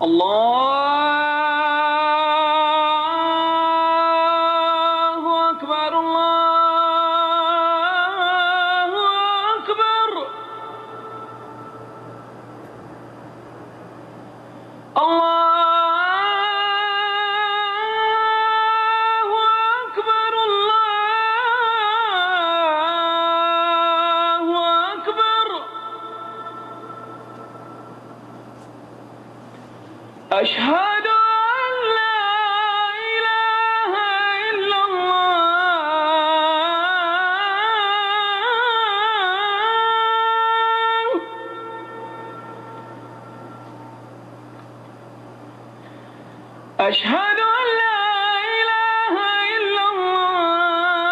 الله أكبر الله أكبر الله أكبر الله أكبر أشهد أن لا إله إلا الله أشهد أن لا إله إلا الله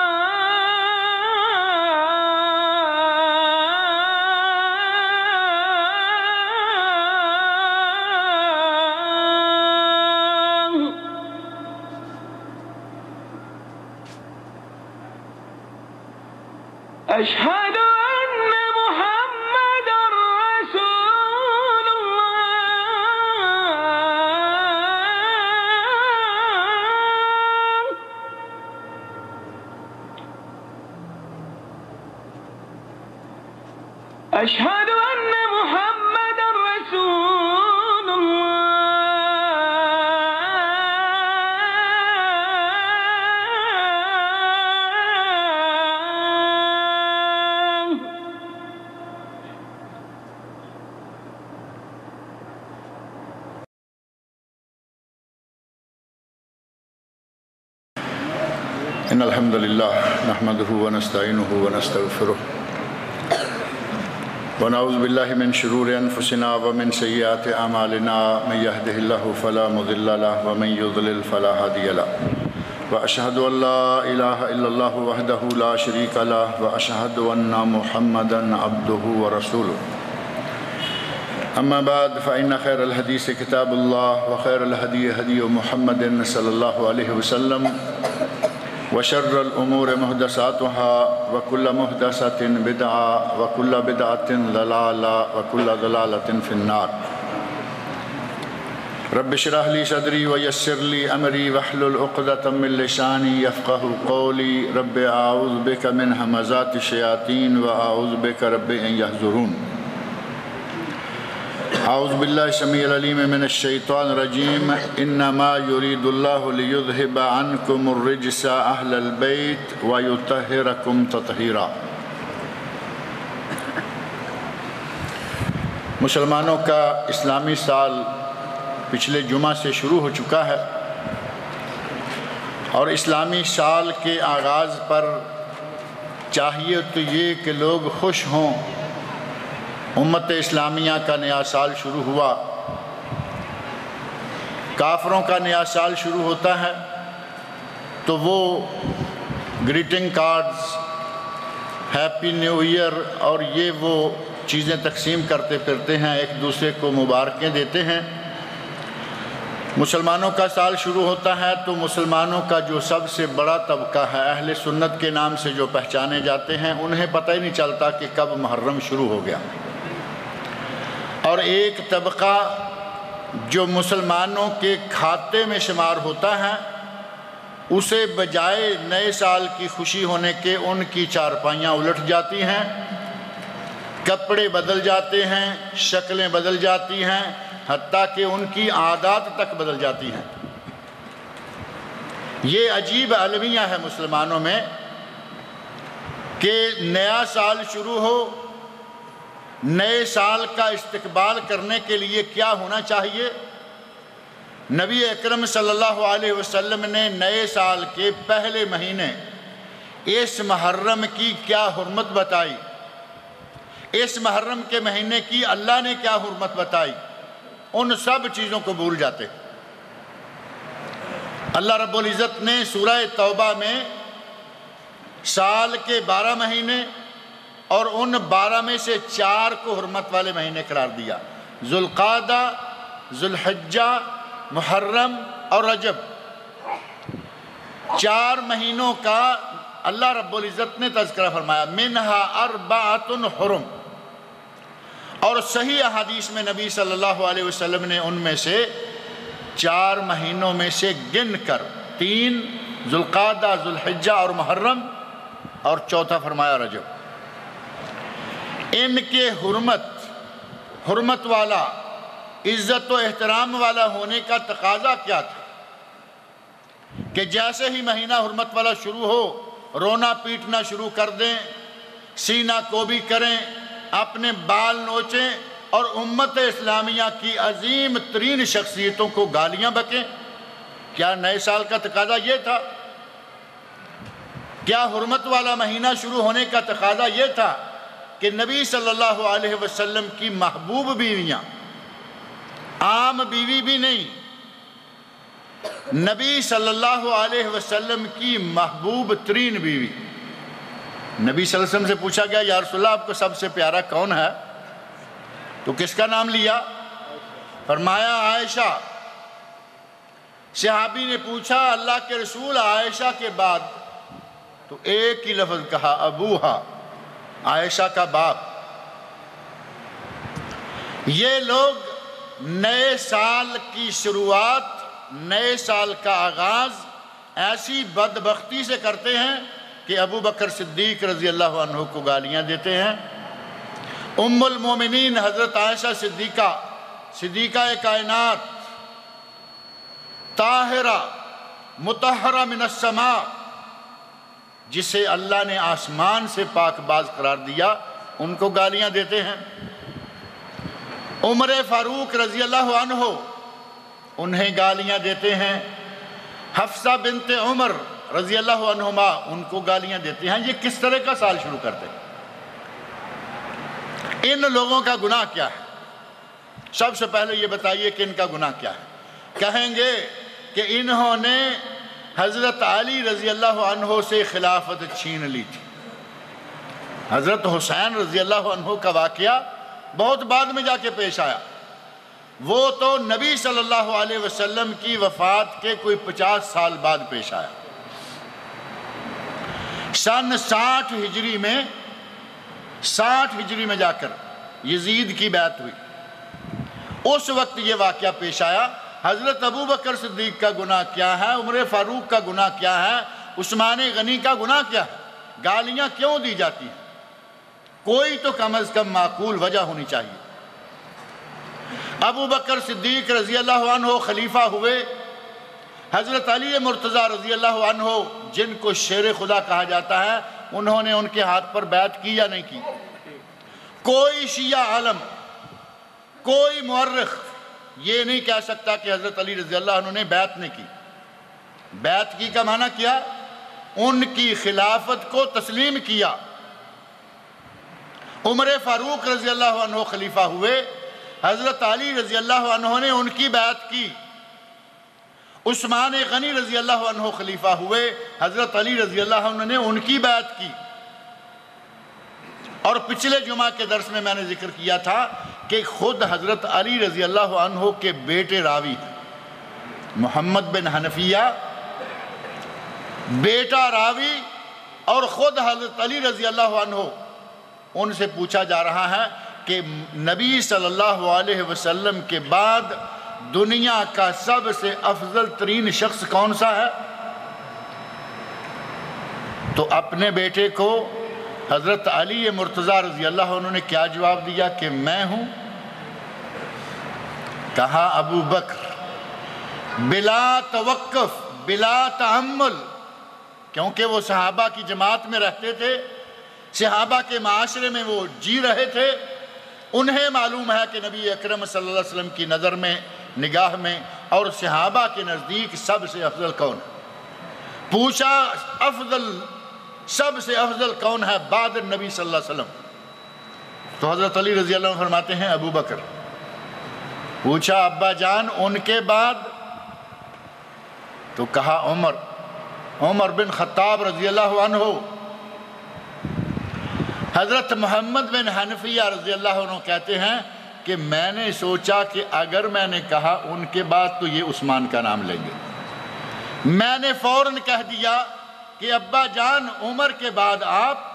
أشهد أن محمدًا رسول الله أشهد أن محمدًا رسول الله إن الحمد لله نحمده ونستعينه ونستغفره ونعوذ بالله من شرور أنفسنا ومن سيئات أعمالنا من يهده الله فلا مضل له ومن يضلل فلا هادي له وأشهد أن لا إله إلا الله وحده لا شريك له وأشهد أن محمدًا عبده ورسوله أما بعد فإن خير الحديث كتاب الله وخير الهدي هدي محمد صلى الله عليه وسلم وشر الأمور محدثاتها وكل محدثة بدعة وكل بدعة ضلالة وكل ضلالة في النار رب اشرح لي صدري ويسر لي أمري واحلل عقدة من لساني يفقهوا قولي رب أعوذ بك من همزات الشياطين وأعوذ بك رب أن يحضرون أعوذ بالله السميع العليم من الشيطان الرجيم إنما يريد الله ليذهب عنكم الرجس أهل البيت ويطهركم تطهيرا مسلمانوں کا اسلامی سال پچھلے جمعہ سے شروع ہو چکا ہے اور اسلامی سال کے آغاز پر چاہیے تو یہ کہ لوگ خوش ہوں امت اسلامیہ کا نیا سال شروع ہوا کافروں کا نیا سال شروع ہوتا ہے تو وہ greeting cards happy new year اور یہ وہ چیزیں تقسیم کرتے پھرتے ہیں ایک دوسرے کو مبارکیں دیتے ہیں مسلمانوں کا سال شروع ہوتا ہے تو مسلمانوں کا جو سب سے بڑا طبقہ ہے اہل سنت کے نام سے جو پہچانے جاتے ہیں انہیں پتہ ہی نہیں چلتا کہ کب محرم شروع ہو گیا اور ایک طبقہ جو مسلمانوں کے کھاتے میں شمار ہوتا ہے اسے بجائے نئے سال کی خوشی ہونے کے ان کی چارپائیاں الٹ جاتی ہیں کپڑے بدل جاتے ہیں شکلیں بدل جاتی ہیں حتیٰ کہ ان کی عادات تک بدل جاتی ہیں یہ عجیب المیہ ہے مسلمانوں میں کہ نیا سال شروع ہو نئے سال کا استقبال کرنے کے لیے کیا ہونا چاہیے نبی اکرم صلی اللہ علیہ وسلم نے نئے سال کے پہلے مہینے اس محرم کی کیا حرمت بتائی اس محرم کے مہینے کی اللہ نے کیا حرمت بتائی ان سب چیزوں کو بھول جاتے اللہ رب العزت نے سورہ توبہ میں سال کے 12 مہینے اور ان 12 میں سے 4 کو حرمت والے مہینے قرار دیا ذوالقعدہ ذوالحجہ محرم اور رجب 4 مہینوں کا اللہ رب العزت نے تذکرہ فرمایا منہا 4 حرم اور صحیح احادیث میں نبی صلی اللہ علیہ وسلم نے ان میں سے 4 مہینوں میں سے گن کر 3 ذوالقعدہ، ذوالحجہ اور محرم، اور چوتھا فرمایا رجب، ان کے حرمت والا، عزت و احترام والا ہونے کا تقاضا کیا تھا کہ جیسے ہی مہینہ حرمت والا شروع ہو رونا پیٹنا شروع کر دیں، سینہ کوبی کریں، اپنے بال نوچیں اور امت اسلامیہ کی عظیم ترین شخصیتوں کو گالیاں بکیں؟ کیا نئے سال کا تقاضا یہ تھا؟ کیا حرمت والا مہینہ شروع ہونے کا تقاضا یہ تھا کہ نبی صلی اللہ علیہ وسلم کی محبوب بیویاں، عام بیوی بھی نہیں، نبی صلی اللہ علیہ وسلم کی محبوب ترین بیوی، نبی صلی اللہ علیہ وسلم سے پوچھا گیا یا رسول اللہ آپ کو سب سے پیارا کون ہے؟ تو کس کا نام لیا؟ فرمایا عائشہ۔ صحابی نے پوچھا اللہ کے رسول عائشہ کے بعد؟ تو ایک ہی لفظ کہا، ابوہا، عائشہ کا باپ۔ یہ لوگ نئے سال کی شروعات، نئے سال کا آغاز ایسی بدبختی سے کرتے ہیں کہ ابو بکر صدیق رضی اللہ عنہ کو گالیاں دیتے ہیں، ام المومنین حضرت عائشہ صدیقہ کائنات، طاہرہ مطہرہ من السماء، جسے اللہ نے آسمان سے پاک باز قرار دیا، ان کو گالیاں دیتے ہیں۔ عمر فاروق رضی اللہ عنہ، انہیں گالیاں دیتے ہیں۔ حفصہ بنت عمر رضی اللہ عنہما، ان کو گالیاں دیتے ہیں۔ یہ کس طرح کا سال شروع کرتے ہیں؟ ان لوگوں کا گناہ کیا ہے؟ سب سے پہلے یہ بتائیے کہ ان کا گناہ کیا ہے؟ کہیں گے کہ انہوں نے حضرت علی رضی اللہ عنہ سے خلافت چھین لی تھی۔ حضرت حسین رضی اللہ عنہ کا واقعہ بہت بعد میں جا کے پیش آیا، وہ تو نبی صلی اللہ علیہ وسلم کی وفات کے کوئی 50 سال بعد پیش آیا۔ سن 60 ہجری میں جا کر یزید کی بیعت ہوئی، اس وقت یہ واقعہ پیش آیا۔ حضرت ابو بکر صدیق کا گناہ کیا ہے؟ عمر فاروق کا گناہ کیا ہے؟ عثمان غنی کا گناہ کیا ہے؟ گالیاں کیوں دی جاتی ہیں؟ کوئی تو کم از کم معقول وجہ ہونی چاہیے۔ ابو بکر صدیق رضی اللہ عنہ خلیفہ ہوئے، حضرت علی مرتضیٰ رضی اللہ عنہ جن کو شیر خدا کہا جاتا ہے، انہوں نے ان کے ہاتھ پر بیعت کی یا نہیں کی؟ کوئی شیعہ عالم، کوئی مورخ یہ نہیں کہہ سکتا کہ حضرت علی رضی اللہ عنہ نے بیعت نہیں کی۔ بیعت کی کا معنی کیا؟ ان کی خلافت کو تسلیم کیا۔ عمر فاروق رضی اللہ عنہ خلیفہ ہوئے، حضرت علی رضی اللہ عنہ نے ان کی بیعت کی۔ عثمان غنی رضی اللہ عنہ خلیفہ ہوئے، حضرت علی رضی اللہ عنہ نے ان کی بیعت کی۔ اور پچھلے جمعہ کے درس میں نے ذکر کیا تھا کہ خود حضرت علی رضی اللہ عنہ کے بیٹے راوی محمد بن حنفیہ، بیٹا راوی، اور خود حضرت علی رضی اللہ عنہ، ان سے پوچھا جا رہا ہے کہ نبی صلی اللہ علیہ وسلم کے بعد دنیا کا سب سے افضل ترین شخص کون سا ہے؟ تو اپنے بیٹے کو حضرت علی مرتضیٰ رضی اللہ عنہ نے کیا جواب دیا کہ میں ہوں؟ کہا ابو بکر، بلا توقف، بلا تحمل، کیونکہ وہ صحابہ کی جماعت میں رہتے تھے، صحابہ کے معاشرے میں وہ جی رہے تھے، انہیں معلوم ہے کہ نبی اکرم صلی اللہ علیہ وسلم کی نظر میں، نگاہ میں اور صحابہ کے نزدیک سب سے افضل کون ہے؟ پوچھا افضل، سب سے افضل کون ہے بعد نبی صلی اللہ علیہ وسلم؟ تو حضرت علی رضی اللہ عنہ فرماتے ہیں ابو بکر۔ پوچھا ابا جان ان کے بعد؟ تو کہا عمر بن خطاب رضی اللہ عنہ۔ حضرت محمد بن حنفیہ رضی اللہ عنہ کہتے ہیں کہ میں نے سوچا کہ اگر میں نے کہا ان کے بعد تو یہ عثمان کا نام لیں گے، میں نے فوراً کہہ دیا کہ ابا جان عمر کے بعد آپ،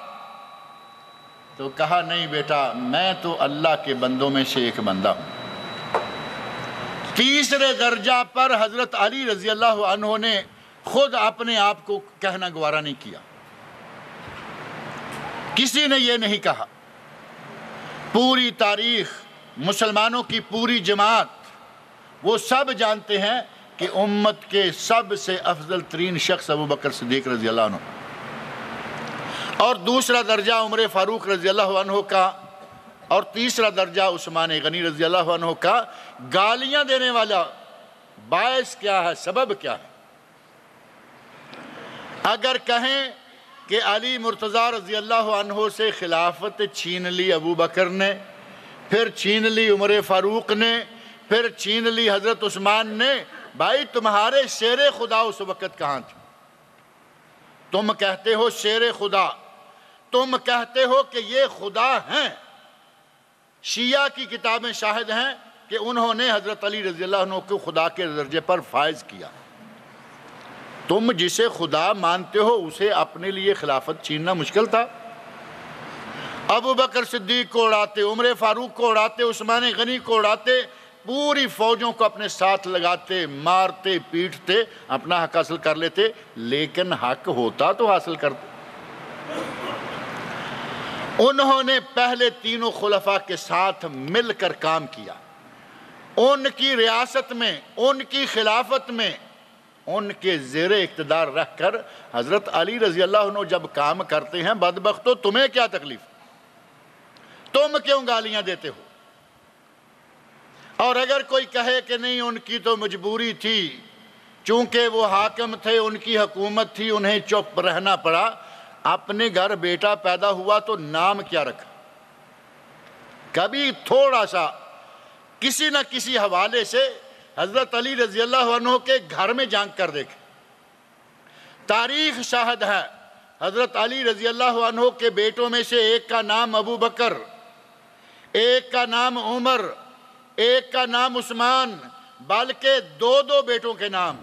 تو کہا نہیں بیٹا میں تو اللہ کے بندوں میں سے ایک بندہ ہوں۔ تیسرے درجہ پر حضرت علی رضی اللہ عنہ نے خود اپنے آپ کو کہنا گوارا نہیں کیا، کسی نے یہ نہیں کہا۔ پوری تاریخ، مسلمانوں کی پوری جماعت، وہ سب جانتے ہیں کہ امت کے سب سے افضل ترین شخص ابو بکر صدیق رضی اللہ عنہ، اور دوسرا درجہ عمر فاروق رضی اللہ عنہ کا، اور تیسرا درجہ عثمان غنی رضی اللہ عنہ کا۔ گالیاں دینے والا باعث کیا ہے، سبب کیا ہے؟ اگر کہیں کہ علی مرتضیٰ رضی اللہ عنہ سے خلافت چھین لی ابو بکر نے، پھر چھین لی عمر فاروق نے، پھر چھین لی حضرت عثمان نے، بھائی تمہارے شیر خدا اس وقت کہاں تھے؟ تم کہتے ہو شیر خدا، تم کہتے ہو کہ یہ خدا ہیں، شیعہ کی کتابیں شاہد ہیں کہ انہوں نے حضرت علی رضی اللہ عنہ کو خدا کے درجے پر فائز کیا۔ تم جسے خدا مانتے ہو اسے اپنے لیے خلافت چھیننا مشکل تھا؟ ابو بکر صدیق کو اڑاتے، عمر فاروق کو اڑاتے، عثمان غنی کو اڑاتے، پوری فوجوں کو اپنے ساتھ لگاتے، مارتے پیٹتے، اپنا حق حاصل کر لیتے، لیکن حق ہوتا تو حاصل کرتے۔ انہوں نے پہلے تینوں خلفاء کے ساتھ مل کر کام کیا، ان کی ریاست میں، ان کی خلافت میں، ان کے زیر اقتدار رہ کر حضرت علی رضی اللہ عنہ جب کام کرتے ہیں، بدبختو تمہیں کیا تکلیف؟ تم کیوں گالیاں دیتے ہو؟ اور اگر کوئی کہے کہ نہیں ان کی تو مجبوری تھی، چونکہ وہ حاکم تھے، ان کی حکومت تھی، انہیں چپ رہنا پڑا، اپنے گھر بیٹا پیدا ہوا تو نام کیا رکھا؟ کبھی تھوڑا سا کسی نہ کسی حوالے سے حضرت علی رضی اللہ عنہ کے گھر میں جھانک کر دیکھیں۔ تاریخ شاہد ہے، حضرت علی رضی اللہ عنہ کے بیٹوں میں سے ایک کا نام ابو بکر، ایک کا نام عمر، ایک کا نام عثمان، بلکہ دو بیٹوں کے نام،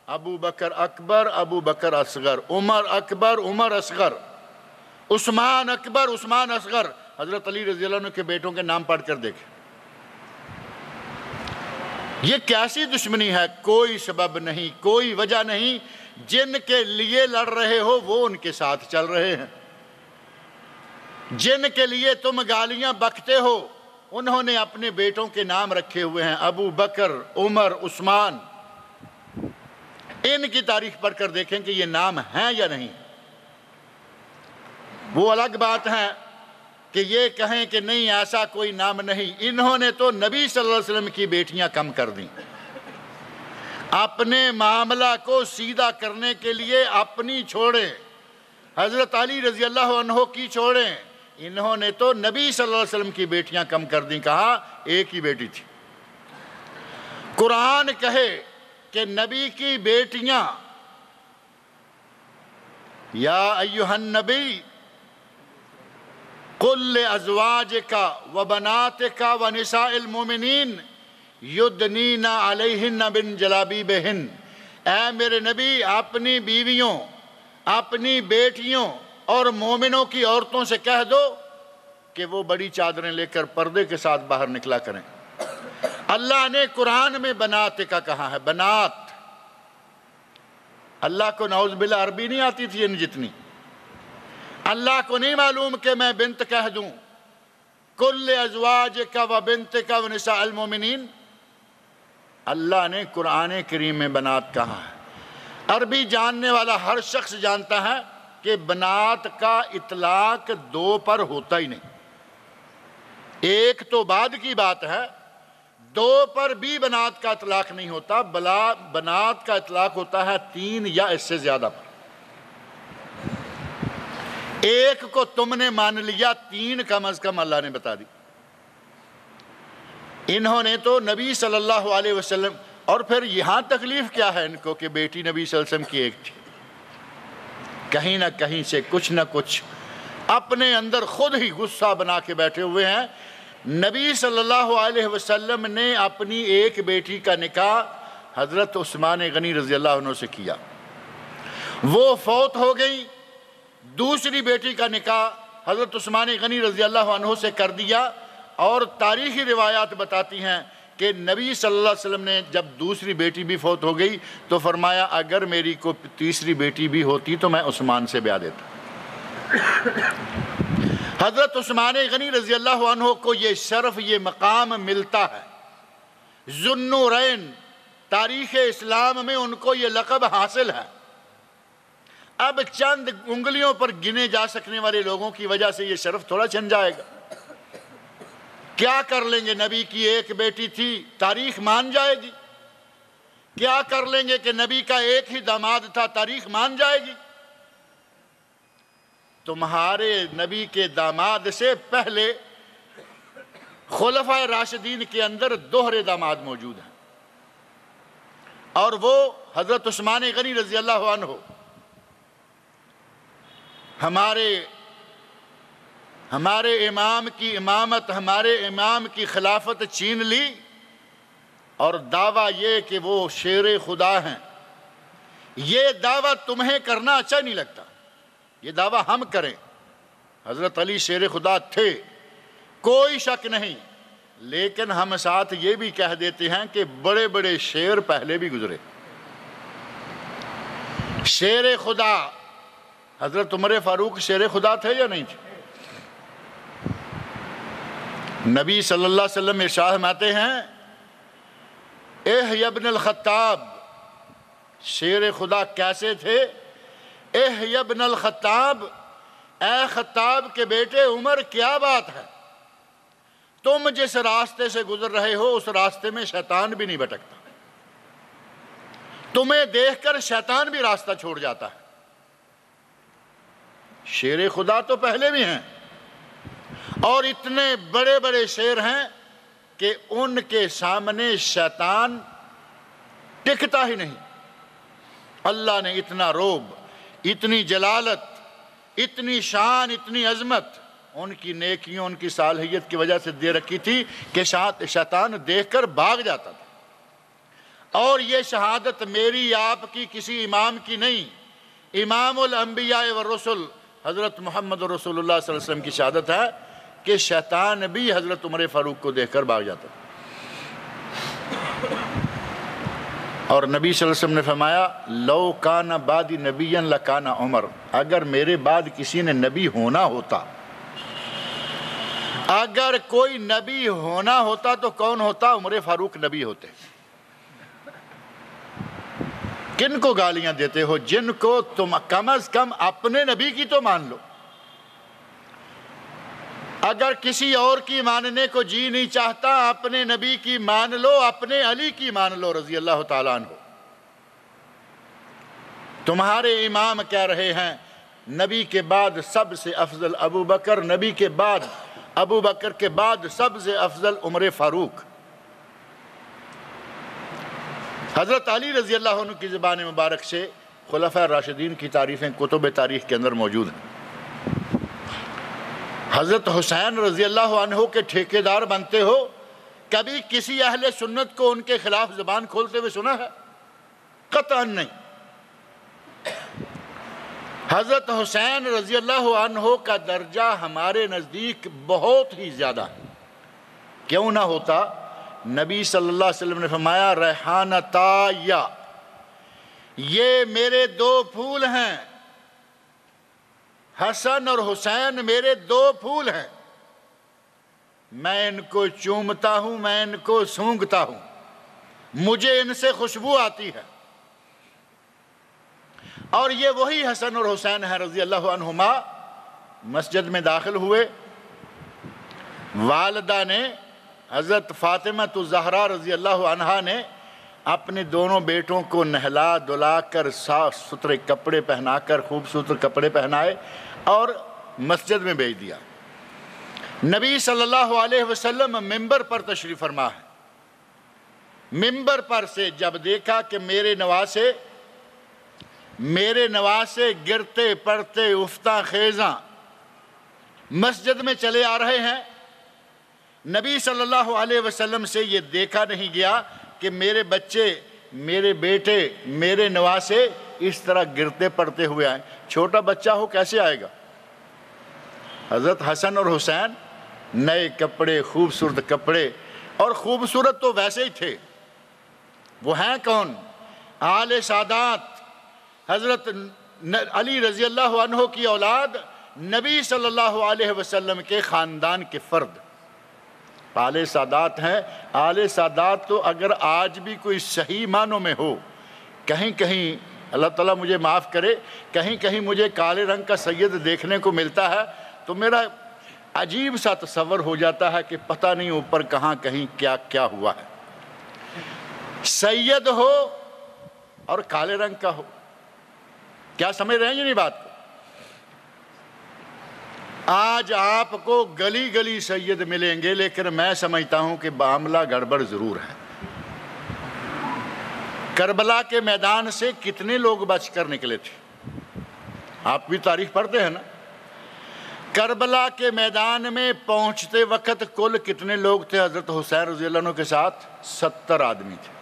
ابو بکر اکبر، ابو بکر اصغر، عمر اکبر، عمر اصغر، عثمان اکبر، عثمان اصغر۔ حضرت علی رضی اللہ عنہ کے بیٹوں کے نام پڑھ کر دیکھیں۔ یہ کیسی دشمنی ہے؟ کوئی سبب نہیں، کوئی وجہ نہیں، جن کے لیے لڑ رہے ہو وہ ان کے ساتھ چل رہے ہیں، جن کے لیے تم گالیاں بکتے ہو انہوں نے اپنے بیٹوں کے نام رکھے ہوئے ہیں، ابو بکر، عمر، عثمان۔ ان کی تاریخ پڑھ کر دیکھیں کہ یہ نام ہیں یا نہیں۔ وہ الگ بات ہے کہ یہ کہیں کہ نہیں ایسا کوئی نام نہیں۔ انہوں نے تو نبی صلی اللہ علیہ وسلم کی بیٹیاں کم کر دیں، اپنے معاملہ کو سیدھا کرنے کے لیے اپنی چھوڑیں، حضرت علی رضی اللہ عنہ کی چھوڑیں، انہوں نے تو نبی صلی اللہ علیہ وسلم کی بیٹیاں کم کر دیں، کہا ایک ہی بیٹی تھی۔ قرآن کہے کہ نبی کی بیٹیاں، یا ایھا النبی قل لازواجک وبناتک ونساء المؤمنین یدنین علیہن من جلابیبہن، اے میرے نبی اپنی بیویوں، اپنی بیٹیوں اور مومنوں کی عورتوں سے کہہ دو کہ وہ بڑی چادریں لے کر پردے کے ساتھ باہر نکلا کریں۔ اللہ نے قرآن میں بنات کا کہا ہے، بنات۔ اللہ کو نعوذ باللہ عربی نہیں آتی تھی ان جتنی، اللہ کو نہیں معلوم کہ میں بنت کہہ دوں، کل ازواجک و بنتک و نساء المومنین۔ اللہ نے قرآن کریم میں بنات کہا ہے۔ عربی جاننے والا ہر شخص جانتا ہے کہ بنات کا اطلاق دو پر ہوتا ہی نہیں، ایک تو بعد کی بات ہے، دو پر بھی بنات کا اطلاق نہیں ہوتا، بنات کا اطلاق ہوتا ہے تین یا اس سے زیادہ پر۔ ایک کو تم نے مان لیا، تین کم از کم اللہ نے بتا دی۔ انہوں نے تو نبی صلی اللہ علیہ وسلم، اور پھر یہاں تکلیف کیا ہے ان کو کہ بیٹی نبی صلی اللہ علیہ وسلم کی ایک تھی، کہیں نہ کہیں سے کچھ نہ کچھ اپنے اندر خود ہی غصہ بنا کے بیٹھے ہوئے ہیں۔ نبی صلی اللہ علیہ وسلم نے اپنی ایک بیٹی کا نکاح حضرت عثمان غنی رضی اللہ عنہ سے کیا، وہ فوت ہو گئی، دوسری بیٹی کا نکاح حضرت عثمان غنی رضی اللہ عنہ سے کر دیا، اور تاریخی روایات بتاتی ہیں کہ نبی صلی اللہ علیہ وسلم نے جب دوسری بیٹی بھی فوت ہو گئی تو فرمایا اگر میری کو تیسری بیٹی بھی ہوتی تو میں عثمان سے بیاہ دیتا۔ حضرت عثمان غنی رضی اللہ عنہ کو یہ شرف، یہ مقام ملتا ہے۔ ذو النورین، تاریخ اسلام میں ان کو یہ لقب حاصل ہے۔ اب چند انگلیوں پر گنے جا سکنے والے لوگوں کی وجہ سے یہ شرف تھوڑا چھن جائے گا۔ کیا کر لیں گے؟ نبی کی ایک بیٹی تھی، تاریخ مان جائے گی۔ کیا کر لیں گے کہ نبی کا ایک ہی داماد تھا، تاریخ مان جائے گی۔ تمہارے نبی کے داماد سے پہلے خلفائے راشدین کے اندر دوہرے داماد موجود ہیں، اور وہ حضرت عثمان غنی رضی اللہ عنہ ہمارے امام کی امامت، ہمارے امام کی خلافت چھین لی، اور دعویٰ یہ کہ وہ شیر خدا ہیں۔ یہ دعویٰ تمہیں کرنا اچھا نہیں لگتا، یہ دعویٰ ہم کریں۔ حضرت علی شیر خدا تھے، کوئی شک نہیں، لیکن ہم ساتھ یہ بھی کہہ دیتے ہیں کہ بڑے بڑے شیر پہلے بھی گزرے۔ شیر خدا حضرت عمر فاروق شیر خدا تھے یا نہیں تھے؟ نبی صلی اللہ علیہ وسلم ارشاد فرماتے ہیں اے ابن الخطاب، شیر خدا کیسے تھے؟ اے ابن الخطاب، اے خطاب کے بیٹے عمر، کیا بات ہے، تم جس راستے سے گزر رہے ہو اس راستے میں شیطان بھی نہیں بھٹکتا، تمہیں دیکھ کر شیطان بھی راستہ چھوڑ جاتا ہے۔ شیر خدا تو پہلے بھی ہیں، اور اتنے بڑے بڑے شیر ہیں کہ ان کے سامنے شیطان ٹکتا ہی نہیں۔ اللہ نے اتنا روب، اتنی جلالت، اتنی شان، اتنی عظمت ان کی نیکیوں، ان کی صالحیت کی وجہ سے دے رکھی تھی کہ شیطان دیکھ کر بھاگ جاتا تھا۔ اور یہ شہادت میری آپ کی کسی امام کی نہیں، امام الانبیاء والرسل حضرت محمد رسول اللہ صلی اللہ علیہ وسلم کی شہادت ہے کہ شیطان بھی حضرت عمر فاروق کو دیکھ کر بھاگ جاتا تھا۔ اور نبی صلی اللہ علیہ وسلم نے فرمایا لو کان بعدی نبیا لکان عمر، اگر میرے بعد کسی نے نبی ہونا ہوتا، اگر کوئی نبی ہونا ہوتا تو کون ہوتا؟ عمر فاروق نبی ہوتے۔ کن کو گالیاں دیتے ہو؟ جن کو تم کم از کم اپنے نبی کی تو مان لو۔ اگر کسی اور کی ماننے کو جی نہیں چاہتا، اپنے نبی کی مان لو، اپنے علی کی مان لو رضی اللہ تعالیٰ عنہ۔ تمہارے امام کہہ رہے ہیں نبی کے بعد سب سے افضل ابو بکر، نبی کے بعد ابو بکر کے بعد سب سے افضل عمر فاروق۔ حضرت علی رضی اللہ عنہ کی زبان مبارک سے خلفاء راشدین کی تعریفیں کتب تاریخ کے اندر موجود ہیں۔ حضرت حسین رضی اللہ عنہ کے ٹھیکیدار بنتے ہو، کبھی کسی اہل سنت کو ان کے خلاف زبان کھولتے ہوئے سنا ہے؟ قطعاً نہیں۔ حضرت حسین رضی اللہ عنہ کا درجہ ہمارے نزدیک بہت ہی زیادہ ہے۔ کیوں نہ ہوتا؟ نبی صلی اللہ علیہ وسلم نے فرمایا ریحانتا یا، یہ میرے دو پھول ہیں، حسن اور حسین میرے دو پھول ہیں، میں ان کو چومتا ہوں، میں ان کو سونگھتا ہوں، مجھے ان سے خوشبو آتی ہے۔ اور یہ وہی حسن اور حسین ہیں رضی اللہ عنہما۔ مسجد میں داخل ہوئے، والدہ نے حضرت فاطمہ الزہرا رضی اللہ عنہا نے اپنے دونوں بیٹوں کو نہلا دھلا کر صاف ستھرے کپڑے پہنا کر، خوبصورت کپڑے پہنائے اور مسجد میں بھیج دیا۔ نبی صلی اللہ علیہ وسلم ممبر پر تشریف فرما ہے۔ ممبر پر سے جب دیکھا کہ میرے نواسے گرتے پڑتے افتاں خیزاں مسجد میں چلے آ رہے ہیں، نبی صلی اللہ علیہ وسلم سے یہ دیکھا نہیں گیا کہ میرے بچے، میرے بیٹے، میرے نواسے اس طرح گرتے پڑتے ہوئے آئیں۔ چھوٹا بچہ ہو کیسے آئے گا؟ حضرت حسن اور حسین نئے کپڑے، خوبصورت کپڑے، اور خوبصورت تو ویسے ہی تھے۔ وہ ہیں کون؟ آل سادات، حضرت علی رضی اللہ عنہ کی اولاد، نبی صلی اللہ علیہ وسلم کے خاندان کے فرد آل سادات ہیں۔ آل سادات تو اگر آج بھی کوئی صحیح معنوں میں ہو، کہیں کہیں اللہ تعالیٰ مجھے معاف کرے، کہیں کہیں مجھے کالے رنگ کا سید دیکھنے کو ملتا ہے تو میرا عجیب سا تصور ہو جاتا ہے کہ پتہ نہیں اوپر کہاں کہیں کیا کیا ہوا ہے۔ سید ہو اور کالے رنگ کا ہو، کیا سمجھ رہے ہیں یہ نہیں بات کو؟ آج آپ کو گلی گلی سید ملیں گے، لیکن میں سمجھتا ہوں کہ معاملہ گڑبڑ ضرور ہے۔ کربلا کے میدان سے کتنے لوگ بچ کر نکلے تھے؟ آپ بھی تاریخ پڑھتے ہیں نا؟ کربلا کے میدان میں پہنچتے وقت کل کتنے لوگ تھے حضرت حسین رضی اللہ عنہ کے ساتھ؟ 70 آدمی تھے۔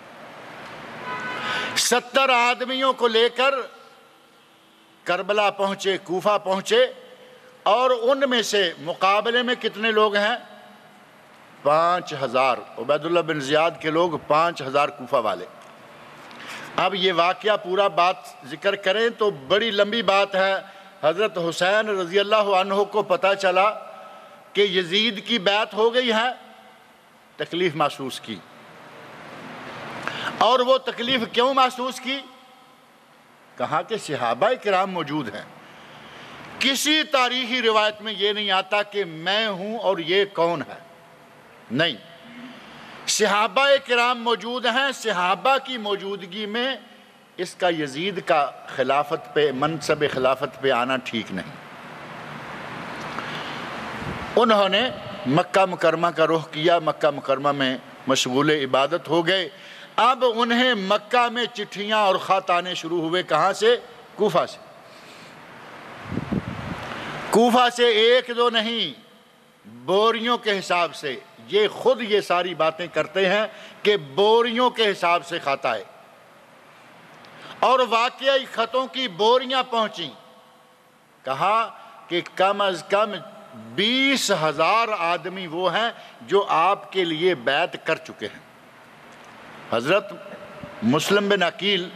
70 آدمیوں کو لے کر کربلا پہنچے، کوفہ پہنچے، اور ان میں سے مقابلے میں کتنے لوگ ہیں؟ 5000 عبید اللہ بن زیاد کے لوگ، 5000 کوفہ والے۔ اب یہ واقعہ پورا بات ذکر کریں تو بڑی لمبی بات ہے۔ حضرت حسین رضی اللہ عنہ کو پتہ چلا کہ یزید کی بیعت ہو گئی ہے، تکلیف محسوس کی۔ اور وہ تکلیف کیوں محسوس کی؟ کہا کہ صحابہ کرام موجود ہیں۔ کسی تاریخی روایت میں یہ نہیں آتا کہ میں ہوں اور یہ کون ہے، نہیں، صحابہ کرام موجود ہیں۔ صحابہ کی موجودگی میں اس کا یزید کا خلافت پہ، منصب خلافت پہ آنا ٹھیک نہیں۔ انہوں نے مکہ مکرمہ کا رخ کیا، مکہ مکرمہ میں مشغول عبادت ہو گئے۔ اب انہیں مکہ میں چٹھیاں اور خط آنے شروع ہوئے، کہاں سے؟ کوفہ سے۔ کوفہ سے ایک دو نہیں، بوریوں کے حساب سے۔ یہ خود یہ ساری باتیں کرتے ہیں کہ بوریوں کے حساب سے خط آئے، اور واقعی خطوں کی بوریاں پہنچیں۔ کہا کہ کم از کم 20,000 آدمی وہ ہیں جو آپ کے لیے بیعت کر چکے ہیں۔ حضرت مسلم بن عقیل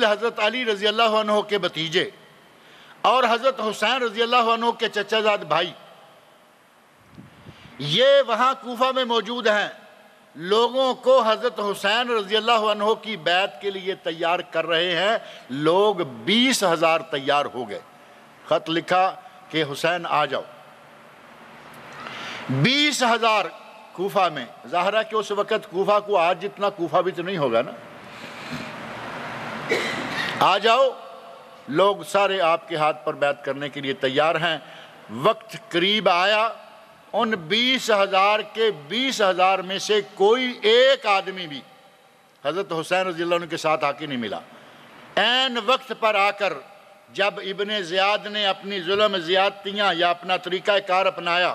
حضرت علی رضی اللہ عنہ کے بھتیجے اور حضرت حسین رضی اللہ عنہ کے چچا زاد بھائی، یہ وہاں کوفہ میں موجود ہیں، لوگوں کو حضرت حسین رضی اللہ عنہ کی بیعت کے لیے تیار کر رہے ہیں۔ لوگ 20,000 تیار ہو گئے۔ خط لکھا کہ حسین آ جاؤ۔ 20,000 کوفہ میں، ظاہر ہے کہ اس وقت کوفہ کو آج جتنا کوفہ بھی تو نہیں ہوگا نا۔ آ جاؤ، لوگ سارے آپ کے ہاتھ پر بیعت کرنے کے لیے تیار ہیں۔ وقت قریب آیا، ان 20,000 کے 20,000 میں سے کوئی ایک آدمی بھی حضرت حسین رضی اللہ عنہ کے ساتھ آ کے نہیں ملا۔ عین وقت پر آ کر جب ابن زیاد نے اپنی ظلم زیادتیاں یا اپنا طریقہ کار اپنایا،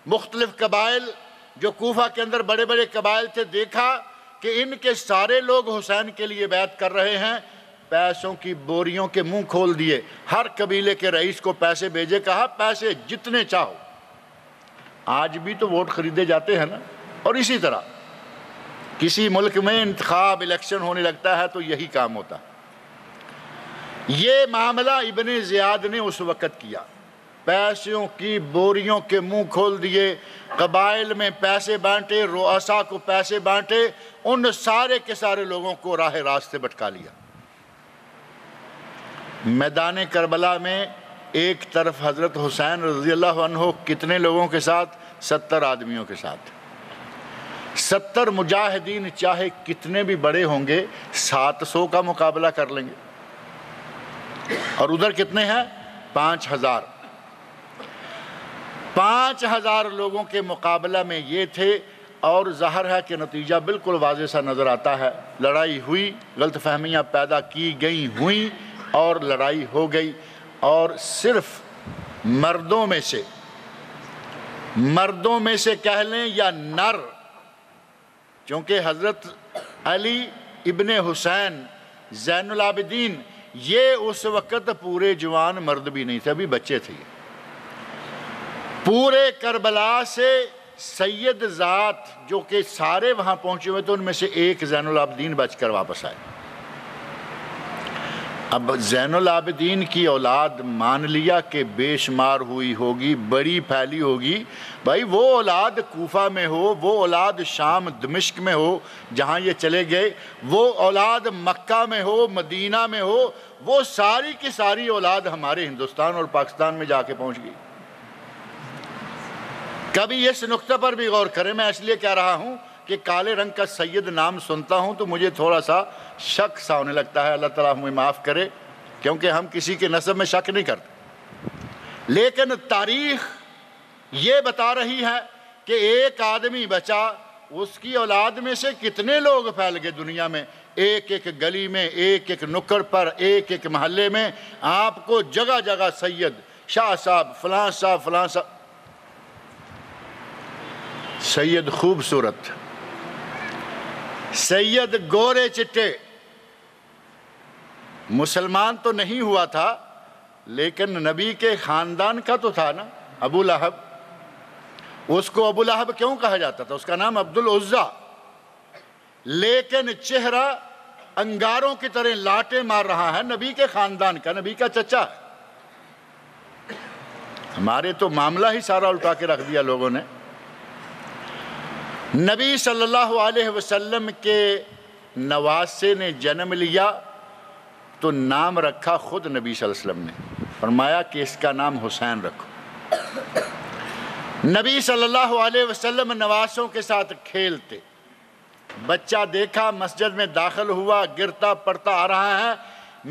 مختلف قبائل جو کوفہ کے اندر بڑے بڑے قبائل تھے، دیکھا کہ ان کے سارے لوگ حسین کے لیے بیعت کر رہے ہیں، پیسوں کی بوریوں کے منہ کھول دیے۔ ہر قبیلے کے رئیس کو پیسے بھیجے، کہا پیسے جتنے چاہو۔ آج بھی تو ووٹ خریدے جاتے ہیں نا، اور اسی طرح کسی ملک میں انتخاب الیکشن ہونے لگتا ہے تو یہی کام ہوتا ہے۔ یہ معاملہ ابن زیاد نے اس وقت کیا، پیسوں کی بوریوں کے منہ کھول دیے، قبائل میں پیسے بانٹے، رؤساء کو پیسے بانٹے، ان سارے کے سارے لوگوں کو راہ راستے بھٹکا لیا۔ میدان کربلا میں ایک طرف حضرت حسین رضی اللہ عنہ کتنے لوگوں کے ساتھ؟ 70 آدمیوں کے ساتھ۔ 70 مجاہدین چاہے کتنے بھی بڑے ہوں گے 700 کا مقابلہ کر لیں گے، اور ادھر کتنے ہیں؟ 5000۔ 5000 لوگوں کے مقابلہ میں یہ تھے، اور ظاہر ہے کہ نتیجہ بالکل واضح سا نظر آتا ہے۔ لڑائی ہوئی، غلط فہمیاں پیدا کی گئی ہوئیں، اور لڑائی ہو گئی، اور صرف مردوں میں سے کہہ لیں یا نر، چونکہ حضرت علی ابن حسین زین العابدین یہ اس وقت پورے جوان مرد بھی نہیں تھے، ابھی بچے تھے۔ پورے کربلا سے سید ذات جو کہ سارے وہاں پہنچے ہوئے تھے، ان میں سے ایک زین العابدین بچ کر واپس آئے۔ اب زین العابدین کی اولاد مان لیا کہ بے شمار ہوئی ہوگی، بڑی پھیلی ہوگی، بھائی وہ اولاد کوفہ میں ہو، وہ اولاد شام دمشق میں ہو جہاں یہ چلے گئے، وہ اولاد مکہ میں ہو، مدینہ میں ہو، وہ ساری کی ساری اولاد ہمارے ہندوستان اور پاکستان میں جا کے پہنچ گئی۔ کبھی اس نقطہ پر بھی غور کریں، میں اس لیے کہہ رہا ہوں کہ کالے رنگ کا سید نام سنتا ہوں تو مجھے تھوڑا سا شک سا ہونے لگتا ہے، اللہ تعالیٰ ہمیں معاف کرے، کیونکہ ہم کسی کے نسب میں شک نہیں کرتے، لیکن تاریخ یہ بتا رہی ہے کہ ایک آدمی بچا، اس کی اولاد میں سے کتنے لوگ پھیل گئے دنیا میں، ایک ایک گلی میں، ایک ایک نکڑ پر، ایک ایک محلے میں آپ کو جگہ جگہ سید، شاہ صاحب، فلاں صاحب، فلاں صاحب، سید خوبصورت، سید گورے چٹے، مسلمان تو نہیں ہوا تھا لیکن نبی کے خاندان کا تو تھا نا، ابو لہب۔ اس کو ابو لہب کیوں کہا جاتا تھا؟ اس کا نام عبد العزیٰ، لیکن چہرہ انگاروں کی طرح لاٹیں مار رہا ہے، نبی کے خاندان کا، نبی کا چچا ہے۔ ہمارے تو معاملہ ہی سارا الٹا کے رکھ دیا لوگوں نے۔ نبی صلی اللہ علیہ وسلم کے نواسے نے جنم لیا تو نام رکھا خود نبی صلی اللہ علیہ وسلم نے، فرمایا کہ اس کا نام حسین رکھو۔ نبی صلی اللہ علیہ وسلم نواسوں کے ساتھ کھیلتے، بچہ دیکھا، مسجد میں داخل ہوا، گرتا پڑتا آ رہا ہے،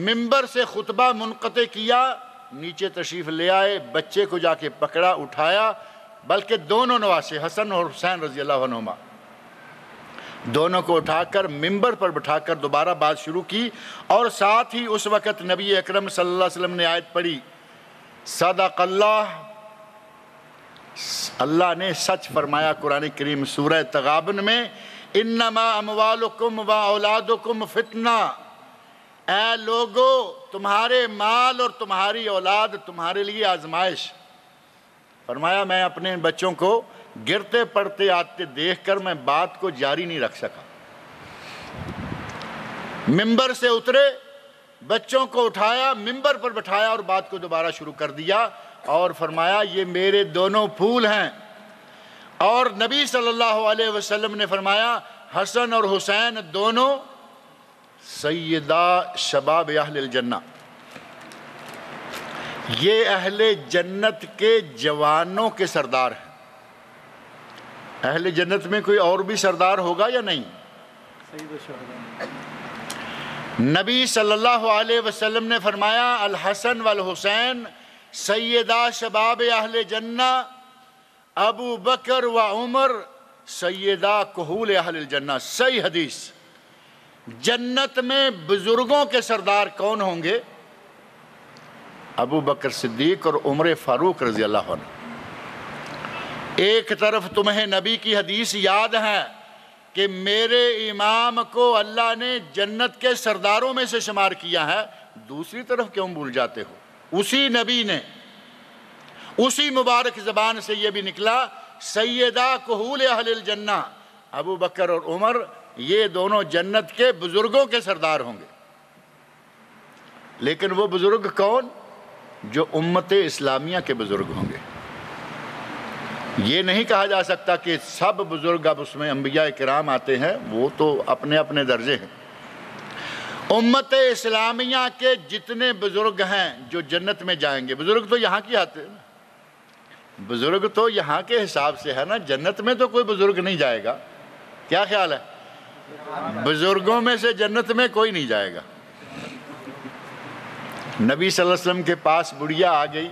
منبر سے خطبہ منقطع کیا، نیچے تشریف لے آئے، بچے کو جا کے پکڑا، اٹھایا، بلکہ دونوں نواسے حسن اور حسین رضی اللہ عنہما، دونوں کو اٹھا کر منبر پر بٹھا کر دوبارہ بات شروع کی، اور ساتھ ہی اس وقت نبی اکرم صلی اللہ علیہ وسلم نے آیت پڑھی، صدق اللہ، اللہ نے سچ فرمایا قرآن کریم سورہ تغابن میں، انما اموالکم و اولادکم فتنہ، اے لوگو تمہارے مال اور تمہاری اولاد تمہارے لیے آزمائش۔ فرمایا میں اپنے بچوں کو گرتے پڑتے آتے دیکھ کر میں بات کو جاری نہیں رکھ سکا، منبر سے اترے، بچوں کو اٹھایا، منبر پر بٹھایا اور بات کو دوبارہ شروع کر دیا، اور فرمایا یہ میرے دونوں پھول ہیں۔ اور نبی صلی اللہ علیہ وسلم نے فرمایا حسن اور حسین دونوں سیدہ شباب اہل الجنہ، یہ اہل جنت کے جوانوں کے سردار ہیں۔ اہل جنت میں کوئی اور بھی سردار ہوگا یا نہیں؟ نبی صلی اللہ علیہ وسلم نے فرمایا الحسن والحسین سیدہ شباب اہل جنہ، ابو بکر و عمر سیدہ کہول اہل الجنہ۔ صحیح حدیث۔ جنت میں بزرگوں کے سردار کون ہوں گے؟ ابو بکر صدیق اور عمر فاروق رضی اللہ عنہ۔ ایک طرف تمہیں نبی کی حدیث یاد ہے کہ میرے امام کو اللہ نے جنت کے سرداروں میں سے شمار کیا ہے، دوسری طرف کیوں بھول جاتے ہو؟ اسی نبی نے اسی مبارک زبان سے یہ بھی نکلا سیدہ کہول اہل الجنہ، ابو بکر اور عمر یہ دونوں جنت کے بزرگوں کے سردار ہوں گے۔ لیکن وہ بزرگ کون؟ جو امت اسلامیہ کے بزرگ ہوں گے۔ یہ نہیں کہا جا سکتا کہ سب بزرگ اب اس میں انبیاء کرام آتے ہیں، وہ تو اپنے اپنے درجے ہیں۔ امت اسلامیہ کے جتنے بزرگ ہیں جو جنت میں جائیں گے، بزرگ تو یہاں کی آتے ہیں، بزرگ تو یہاں کے حساب سے ہے نا، جنت میں تو کوئی بزرگ نہیں جائے گا۔ کیا خیال ہے؟ بزرگوں میں سے جنت میں کوئی نہیں جائے گا۔ نبی صلی اللہ علیہ وسلم کے پاس بڑھیا آ گئی،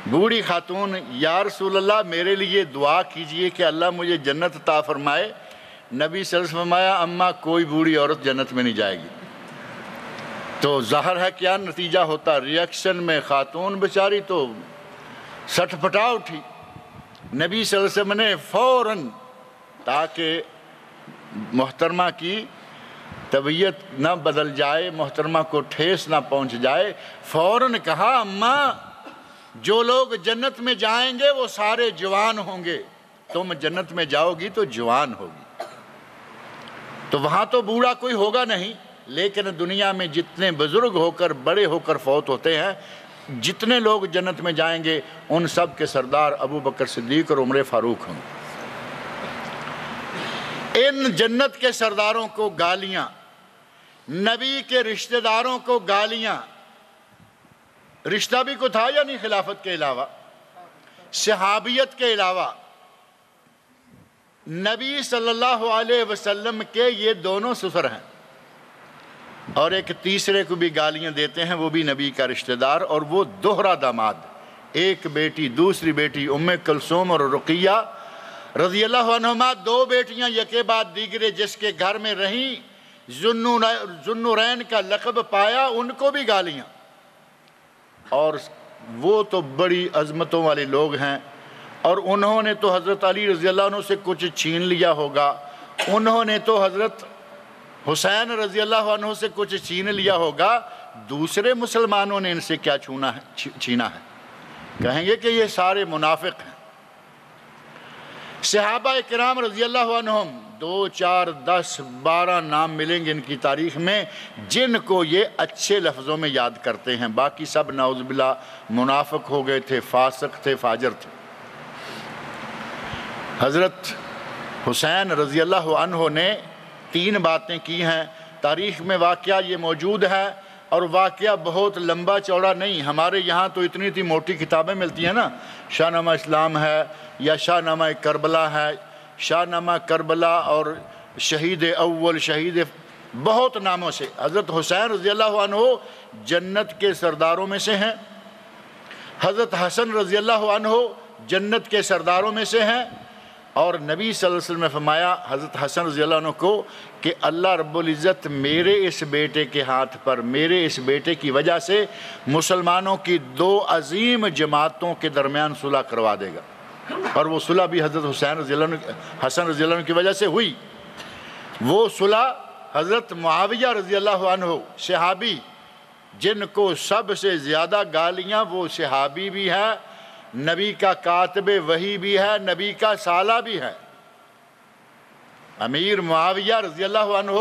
بوڑھی خاتون، یا رسول اللہ میرے لیے دعا کیجئے کہ اللہ مجھے جنت عطا فرمائے۔ نبی صلی اللہ علیہ وسلم فرمایا اماں کوئی بوڑھی عورت جنت میں نہیں جائے گی۔ تو ظاہر ہے کیا نتیجہ ہوتا؟ ریاکشن میں خاتون بیچاری تو سٹ پٹا اٹھی۔ نبی صلی اللہ علیہ وسلم نے فوراً تاکہ محترمہ کی طبیعت نہ بدل جائے، محترمہ کو ٹھیس نہ پہنچ جائے، فوراً کہا اماں جو لوگ جنت میں جائیں گے وہ سارے جوان ہوں گے، تم جنت میں جاؤ گی تو جوان ہوگی۔ تو وہاں تو بوڑھا کوئی ہوگا نہیں، لیکن دنیا میں جتنے بزرگ ہو کر بڑے ہو کر فوت ہوتے ہیں، جتنے لوگ جنت میں جائیں گے ان سب کے سردار ابو بکر صدیق اور عمر فاروق ہوں۔ ان جنت کے سرداروں کو گالیاں، نبی کے رشتہ داروں کو گالیاں، رشتہ بھی کو تھا یا نہیں خلافت کے علاوہ، صحابیت کے علاوہ، نبی صلی اللہ علیہ وسلم کے یہ دونوں سسر ہیں، اور ایک تیسرے کو بھی گالیاں دیتے ہیں، وہ بھی نبی کا رشتہ دار، اور وہ دوہرا داماد، ایک بیٹی دوسری بیٹی ام کلثوم اور رقیہ رضی اللہ عنہما، دو بیٹیاں یکے بعد دیگرے جس کے گھر میں رہیں، ذوالنورین کا لقب پایا، ان کو بھی گالیاں۔ اور وہ تو بڑی عظمتوں والے لوگ ہیں، اور انہوں نے تو حضرت علی رضی اللہ عنہ سے کچھ چھین لیا ہوگا، انہوں نے تو حضرت حسین رضی اللہ عنہ سے کچھ چھین لیا ہوگا، دوسرے مسلمانوں نے ان سے کیا چھینا ہے؟ کہیں گے کہ یہ سارے منافق ہیں۔ صحابہ کرام رضی اللہ عنہم 2 4 10 12 نام ملیں گے ان کی تاریخ میں جن کو یہ اچھے لفظوں میں یاد کرتے ہیں، باقی سب نعوذ باللہ منافق ہو گئے تھے، فاسق تھے، فاجر تھے۔ حضرت حسین رضی اللہ عنہ نے 3 باتیں کی ہیں، تاریخ میں واقعہ یہ موجود ہے، اور واقعہ بہت لمبا چوڑا نہیں، ہمارے یہاں تو اتنی موٹی کتابیں ملتی ہیں نا، شاہ نامہ اسلام ہے یا شاہ نامہ کربلا ہے، شاہ نامہ کربلا اور شہید اول، شہید بہت ناموں سے۔ حضرت حسین رضی اللہ عنہ جنت کے سرداروں میں سے ہیں، حضرت حسن رضی اللہ عنہ جنت کے سرداروں میں سے ہیں، اور نبی صلی اللہ علیہ وسلم نے فرمایا حضرت حسن رضی اللہ عنہ کو کہ اللہ رب العزت میرے اس بیٹے کے ہاتھ پر، میرے اس بیٹے کی وجہ سے مسلمانوں کی 2 عظیم جماعتوں کے درمیان صلح کروا دے گا، اور وہ صلح بھی حضرت حسن رضی اللہ عنہ کی وجہ سے ہوئی۔ وہ صلح حضرت معاویہ رضی اللہ عنہ، صحابی جن کو سب سے زیادہ گالیاں، وہ صحابی بھی ہے، نبی کا کاتب وحی بھی ہے، نبی کا سالہ بھی ہے۔ امیر معاویہ رضی اللہ عنہ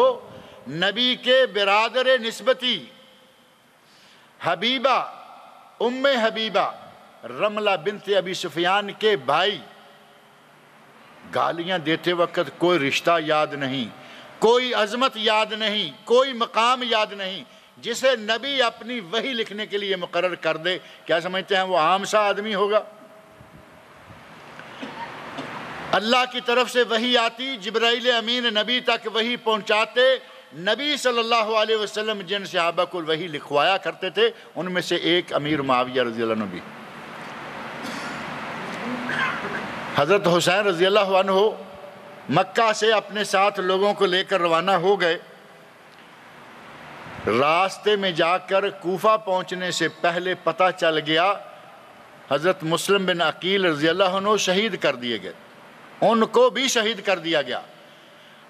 نبی کے برادر نسبتی حبیبہ، ام حبیبہ رملہ بنت ابی سفیان کے بھائی، گالیاں دیتے وقت کوئی رشتہ یاد نہیں، کوئی عظمت یاد نہیں، کوئی مقام یاد نہیں۔ جسے نبی اپنی وحی لکھنے کے لیے مقرر کر دے، کیا سمجھتے ہیں وہ عام سا آدمی ہوگا؟ اللہ کی طرف سے وحی آتی، جبرائیل امین نبی تک وحی پہنچاتے، نبی صلی اللہ علیہ وسلم جن صحابہ کو وحی لکھوایا کرتے تھے ان میں سے ایک امیر معاویہ رضی اللہ عنہ بھی۔ حضرت حسین رضی اللہ عنہ مکہ سے اپنے ساتھ لوگوں کو لے کر روانہ ہو گئے، راستے میں جا کر کوفہ پہنچنے سے پہلے پتہ چل گیا حضرت مسلم بن عقیل رضی اللہ عنہ شہید کر دیے گئے، ان کو بھی شہید کر دیا گیا،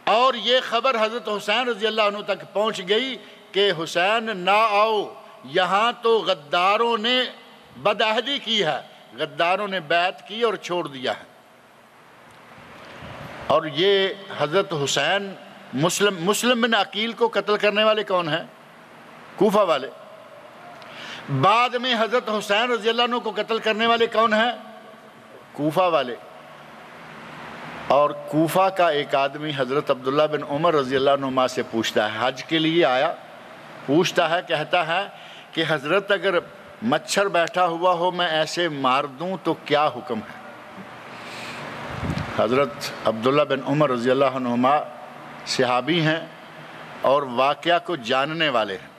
اور یہ خبر حضرت حسین رضی اللہ عنہ تک پہنچ گئی کہ حسین نہ آؤ، یہاں تو غداروں نے بدعہدی کی ہے، غداروں نے بیعت کی اور چھوڑ دیا ہے۔ اور یہ حضرت حسین مسلم بن عقیل کو قتل کرنے والے کون ہیں؟ کوفہ والے۔ بعد میں حضرت حسین رضی اللہ عنہ کو قتل کرنے والے کون ہیں؟ کوفہ والے۔ اور کوفہ کا ایک آدمی حضرت عبداللہ بن عمر رضی اللہ عنہ سے پوچھتا ہے، حج کے لیے آیا، پوچھتا ہے، کہتا ہے کہ حضرت اگر مچھر بیٹھا ہوا ہو میں ایسے مار دوں تو کیا حکم ہے؟ حضرت عبداللہ بن عمر رضی اللہ عنہ صحابی ہیں اور واقعہ کو جاننے والے ہیں،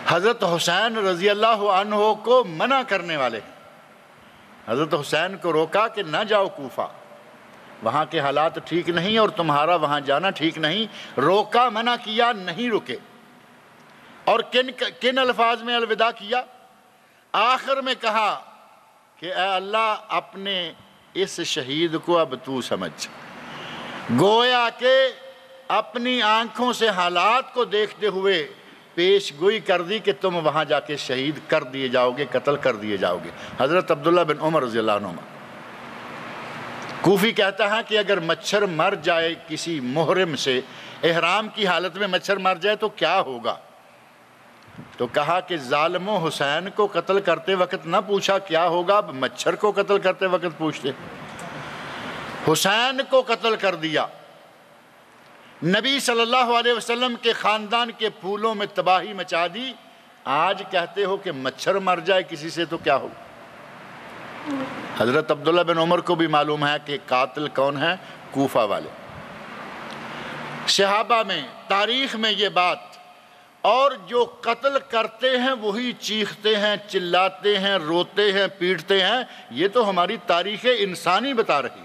حضرت حسین رضی اللہ عنہ کو منع کرنے والے ہیں۔ حضرت حسین کو روکا کہ نہ جاؤ کوفہ، وہاں کے حالات ٹھیک نہیں اور تمہارا وہاں جانا ٹھیک نہیں، روکا، منع کیا، نہیں رکے۔ اور کن الفاظ میں الوداع کیا؟ آخر میں کہا کہ اے اللہ اپنے اس شہید کو اب تو سمجھ، گویا کہ اپنی آنکھوں سے حالات کو دیکھتے ہوئے پیش گوئی کر دی کہ تم وہاں جا کے شہید کر دیے جاؤ گے، قتل کر دیے جاؤ گے۔ حضرت عبداللہ بن عمر رضی اللہ عنہ، کوفی کہتا ہے کہ اگر مچھر مر جائے کسی محرم سے، احرام کی حالت میں مچھر مر جائے تو کیا ہوگا؟ تو کہا کہ ظالموں حسین کو قتل کرتے وقت نہ پوچھا کیا ہوگا، اب مچھر کو قتل کرتے وقت پوچھتے۔ حسین کو قتل کر دیا، نبی صلی اللہ علیہ وسلم کے خاندان کے پھولوں میں تباہی مچا دی، آج کہتے ہو کہ مچھر مر جائے کسی سے تو کیا ہو؟ حضرت عبداللہ بن عمر کو بھی معلوم ہے کہ قاتل کون ہے، کوفہ والے۔ صحابہ میں، تاریخ میں یہ بات، اور جو قتل کرتے ہیں وہی چیختے ہیں، چلاتے ہیں، روتے ہیں، پیٹتے ہیں، یہ تو ہماری تاریخ انسانی بتا رہی۔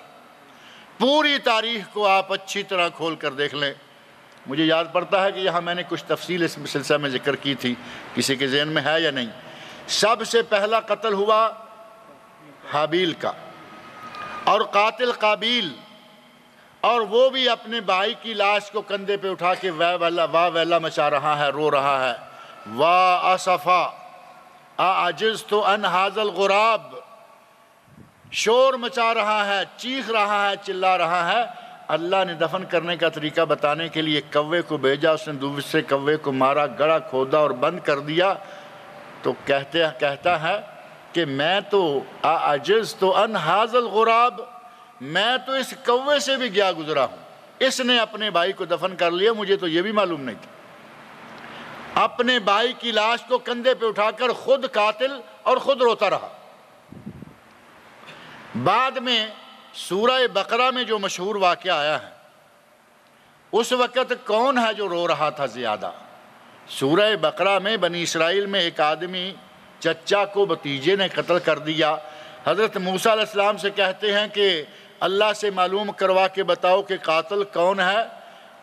پوری تاریخ کو آپ اچھی طرح کھول کر دیکھ لیں۔ مجھے یاد پڑتا ہے کہ یہاں میں نے کچھ تفصیل اس سلسلہ میں ذکر کی تھی، کسی کے ذہن میں ہے یا نہیں؟ سب سے پہلا قتل ہوا حابیل کا، اور قاتل قابیل، اور وہ بھی اپنے بھائی کی لاش کو کندھے پہ اٹھا کے واہ ویلا مچا رہا ہے، رو رہا ہے، واہ اسفا اعجزت عن ھذا الغراب، شور مچا رہا ہے، چیخ رہا ہے، چلا رہا ہے۔ اللہ نے دفن کرنے کا طریقہ بتانے کے لیے کوے کو بھیجا، اس نے دوسرے کوے کو مارا، گڑھا کھودا اور بند کر دیا، تو کہتا ہے کہ میں تو اعجزت عن ھذا الغراب، میں تو اس کوے سے بھی گیا گزرا ہوں، اس نے اپنے بھائی کو دفن کر لیا، مجھے تو یہ بھی معلوم نہیں تھا۔ اپنے بھائی کی لاش کو کندھے پہ اٹھا کر خود قاتل اور خود روتا رہا۔ بعد میں سورہ بقرہ میں جو مشہور واقعہ آیا ہے، اس وقت کون ہے جو رو رہا تھا زیادہ؟ سورہ بقرہ میں بنی اسرائیل میں ایک آدمی چچا کو بھتیجے نے قتل کر دیا۔ حضرت موسیٰ علیہ السلام سے کہتے ہیں کہ اللہ سے معلوم کروا کے بتاؤ کہ قاتل کون ہے،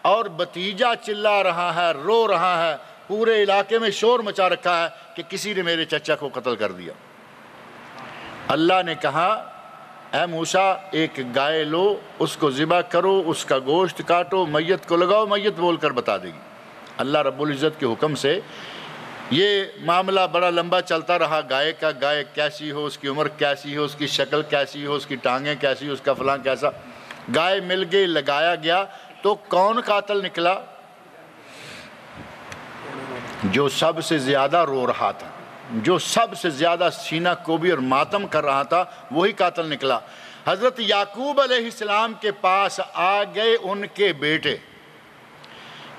اور بھتیجا چلا رہا ہے، رو رہا ہے، پورے علاقے میں شور مچا رکھا ہے کہ کسی نے میرے چچا کو قتل کر دیا۔ اللہ نے کہا اے موسیٰ ایک گائے لو، اس کو ذبح کرو، اس کا گوشت کاٹو، میت کو لگاؤ، میت بول کر بتا دے گی۔ اللہ رب العزت کے حکم سے یہ معاملہ بڑا لمبا چلتا رہا، گائے کا، گائے کیسی ہو، اس کی عمر کیسی ہو، اس کی شکل کیسی ہو، اس کی ٹانگیں کیسی ہو، اس کا فلاں کیسا۔ گائے مل گئی، لگایا گیا، تو کون قاتل نکلا؟ جو سب سے زیادہ رو رہا تھا، جو سب سے زیادہ سینہ کوبی اور ماتم کر رہا تھا، وہی قاتل نکلا۔ حضرت یعقوب علیہ السلام کے پاس آ گئے ان کے بیٹے،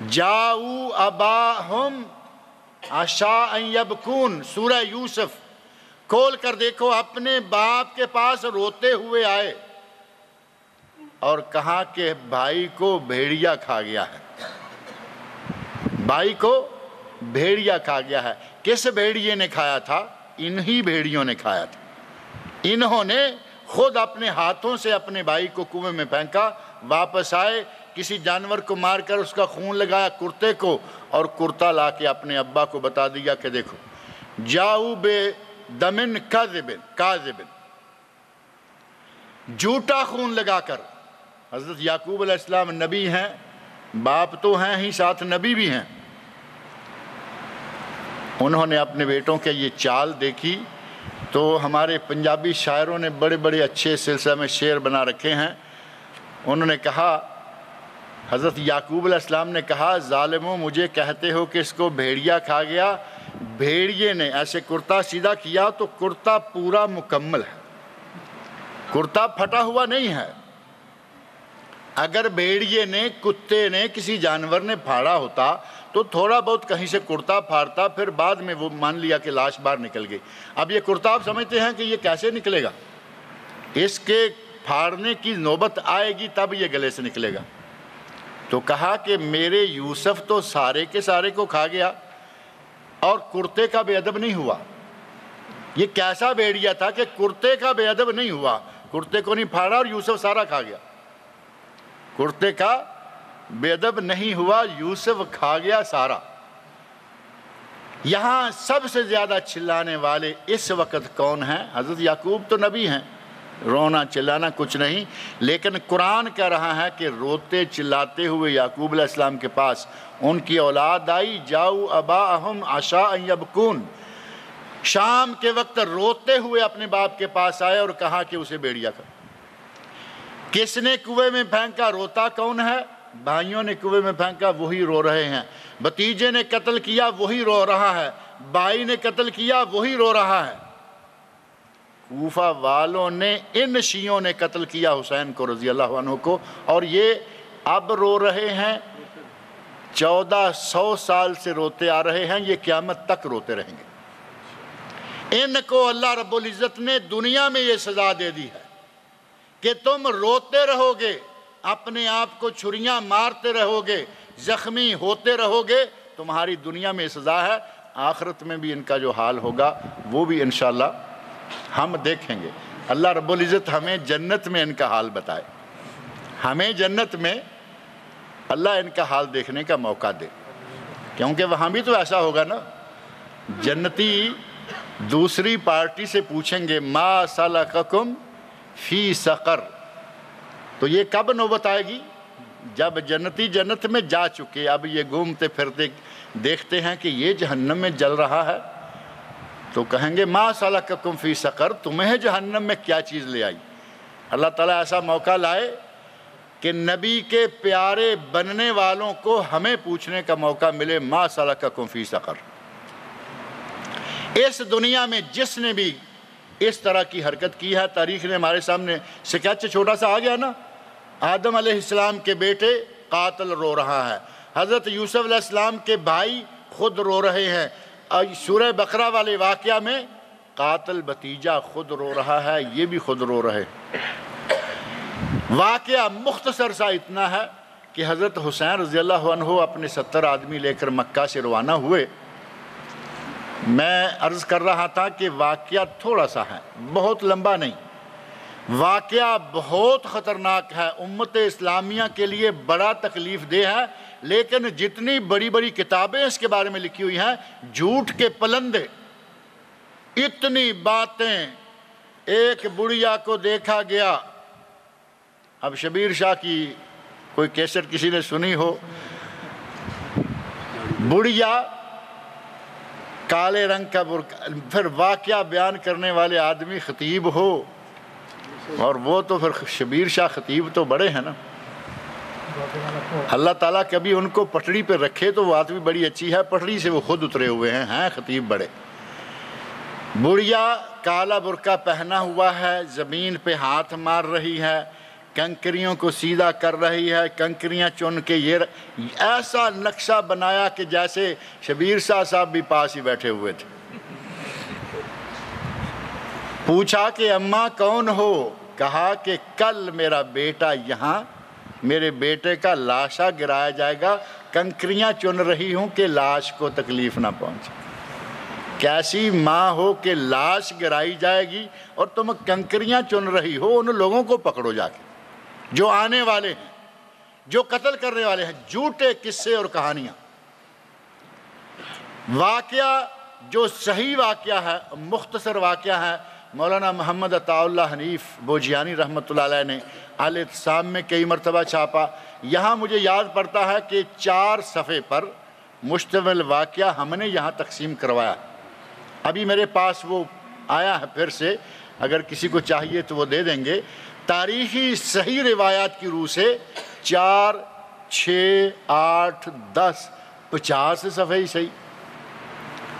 جاؤ اباہم عشاء ان یبکون، سورہ یوسف کھول کر دیکھو، اپنے باپ کے پاس روتے ہوئے آئے اور کہا کہ بھائی کو بھیڑیا کھا گیا ہے، بھائی کو بھیڑیا کھا گیا ہے۔ کس بھیڑیے نے کھایا تھا؟ انہی بھیڑیوں نے کھایا تھا۔ انہوں نے خود اپنے ہاتھوں سے اپنے بھائی کو کنویں میں پھینکا، واپس آئے، کسی جانور کو مار کر اس کا خون لگایا کرتے کو، اور کرتا لا کے اپنے ابا کو بتا دیا کہ دیکھو جاؤ بے دمن کاذب، جھوٹا خون لگا کر۔ حضرت یعقوب علیہ السلام نبی ہیں، باپ تو ہیں ہی، ساتھ نبی بھی ہیں۔ انہوں نے اپنے بیٹوں کے یہ چال دیکھی تو ہمارے پنجابی شاعروں نے بڑے بڑے اچھے سلسلہ میں شعر بنا رکھے ہیں۔ انہوں نے کہا، حضرت یعقوب علیہ السلام نے کہا ظالموں مجھے کہتے ہو کہ اس کو بھیڑیا کھا گیا، بھیڑیے نے ایسے کرتا سیدھا کیا تو کرتا پورا مکمل ہے، کرتا پھٹا ہوا نہیں ہے۔ اگر بھیڑیے نے، کتے نے، کسی جانور نے پھاڑا ہوتا تو تھوڑا بہت کہیں سے کرتا پھاڑتا، پھر بعد میں وہ مان لیا کہ لاش باہر نکل گئی۔ اب یہ کرتا آپ سمجھتے ہیں کہ یہ کیسے نکلے گا؟ اس کے پھاڑنے کی نوبت آئے گی تب یہ گلے سے نکلے گا۔ تو کہا کہ میرے یوسف تو سارے کے سارے کو کھا گیا اور کرتے کا بے ادب نہیں ہوا۔ یہ کیسا بھیڑیا تھا کہ کرتے کا بے ادب نہیں ہوا، کرتے کو نہیں پھاڑا اور یوسف سارا کھا گیا۔ کرتے کا بے ادب نہیں ہوا، یوسف کھا گیا سارا۔ یہاں سب سے زیادہ چلانے والے اس وقت کون ہیں؟ حضرت یعقوب تو نبی ہیں، رونا چلانا کچھ نہیں، لیکن قرآن کہہ رہا ہے کہ روتے چلاتے ہوئے یعقوب علیہ السلام کے پاس ان کی اولاد آئی، جاؤ اباہم عشاء یبکون، شام کے وقت روتے ہوئے اپنے باپ کے پاس آئے اور کہا کہ اسے بیڑیا کر۔ کس نے کنویں میں پھینکا؟ روتا کون ہے؟ بھائیوں نے کنویں میں پھینکا، وہی رو رہے ہیں۔ بھتیجے نے قتل کیا، وہی رو رہا ہے۔ بھائی نے قتل کیا، وہی رو رہا ہے۔ کوفہ والوں نے، ان شیعوں نے قتل کیا حسین کو رضی اللہ عنہ کو، اور یہ اب رو رہے ہیں، 1400 سال سے روتے آ رہے ہیں، یہ قیامت تک روتے رہیں گے۔ ان کو اللہ رب العزت نے دنیا میں یہ سزا دے دی ہے کہ تم روتے رہو گے، اپنے آپ کو چھریاں مارتے رہو گے، زخمی ہوتے رہو گے، تمہاری دنیا میں سزا ہے۔ آخرت میں بھی ان کا جو حال ہوگا وہ بھی انشاءاللہ ہم دیکھیں گے۔ اللہ رب العزت ہمیں جنت میں ان کا حال بتائے، ہمیں جنت میں اللہ ان کا حال دیکھنے کا موقع دے، کیونکہ وہاں بھی تو ایسا ہوگا نا، جنتی دوسری پارٹی سے پوچھیں گے ما سلککم فی سقر، تو یہ کب نوبت آئے گی؟ جب جنتی جنت میں جا چکے، اب یہ گھومتے پھرتے دیکھتے ہیں کہ یہ جہنم میں جل رہا ہے، تو کہیں گے ما سلککم فی سقر، تمہیں جہنم میں کیا چیز لے آئی؟ اللہ تعالیٰ ایسا موقع لائے کہ نبی کے پیارے بننے والوں کو ہمیں پوچھنے کا موقع ملے ما سلککم فی سقر۔ اس دنیا میں جس نے بھی اس طرح کی حرکت کی ہے، تاریخ نے ہمارے سامنے سکیچ چھوٹا سا آ گیا نا، آدم علیہ السلام کے بیٹے قاتل رو رہا ہے، حضرت یوسف علیہ السلام کے بھائی خود رو رہے ہیں، سورہ بقرہ والے واقعہ میں قاتل بھتیجا خود رو رہا ہے، یہ بھی خود رو رہے۔ واقعہ مختصر سا اتنا ہے کہ حضرت حسین رضی اللہ عنہ اپنے 70 آدمی لے کر مکہ سے روانہ ہوئے۔ میں عرض کر رہا تھا کہ واقعہ تھوڑا سا ہے، بہت لمبا نہیں، واقعہ بہت خطرناک ہے، امت اسلامیہ کے لیے بڑا تکلیف دہ ہے، لیکن جتنی بڑی بڑی کتابیں اس کے بارے میں لکھی ہوئی ہیں، جھوٹ کے پلندے، اتنی باتیں۔ ایک بڑھیا کو دیکھا گیا، اب شبیر شاہ کی کوئی کیسٹ کسی نے سنی ہو، بڑھیا کالے رنگ کا برقع، پھر واقعہ بیان کرنے والے آدمی خطیب ہو، اور وہ تو پھر شبیر شاہ خطیب تو بڑے ہیں نا، اللہ تعالیٰ کبھی ان کو پٹڑی پہ رکھے تو وہ آدمی بڑی اچھی ہے، پٹڑی سے وہ خود اترے ہوئے ہیں خطیب بڑے۔ بڑھیا کالا برقع پہنا ہوا ہے، زمین پہ ہاتھ مار رہی ہے، کنکریوں کو سیدھا کر رہی ہے، کنکریاں چن کے یہ ایسا نقشہ بنایا کہ جیسے شبیر شاہ صاحب بھی پاس ہی بیٹھے ہوئے تھے۔ پوچھا کہ اماں کون ہو؟ کہا کہ کل میرا بیٹا یہاں، میرے بیٹے کا لاشا گرایا جائے گا، کنکریاں چن رہی ہوں کہ لاش کو تکلیف نہ پہنچے۔ کیسی ماں ہو کہ لاش گرائی جائے گی اور تم کنکریاں چن رہی ہو؟ ان لوگوں کو پکڑو جا کے جو آنے والے ہیں، جو قتل کرنے والے ہیں، جھوٹے قصے اور کہانیاں۔ واقعہ جو صحیح واقعہ ہے، مختصر واقعہ ہے، مولانا محمد عطا اللہ حنیف بوجیانی رحمۃ اللہ علیہ نے الاعتصام میں کئی مرتبہ چھاپا۔ یہاں مجھے یاد پڑتا ہے کہ 4 صفحے پر مشتمل واقعہ ہم نے یہاں تقسیم کروایا، ابھی میرے پاس وہ آیا ہے پھر سے، اگر کسی کو چاہیے تو وہ دے دیں گے۔ تاریخی صحیح روایات کی روح سے 4، 6، 8، 10، 50 صفحے ہی صحیح،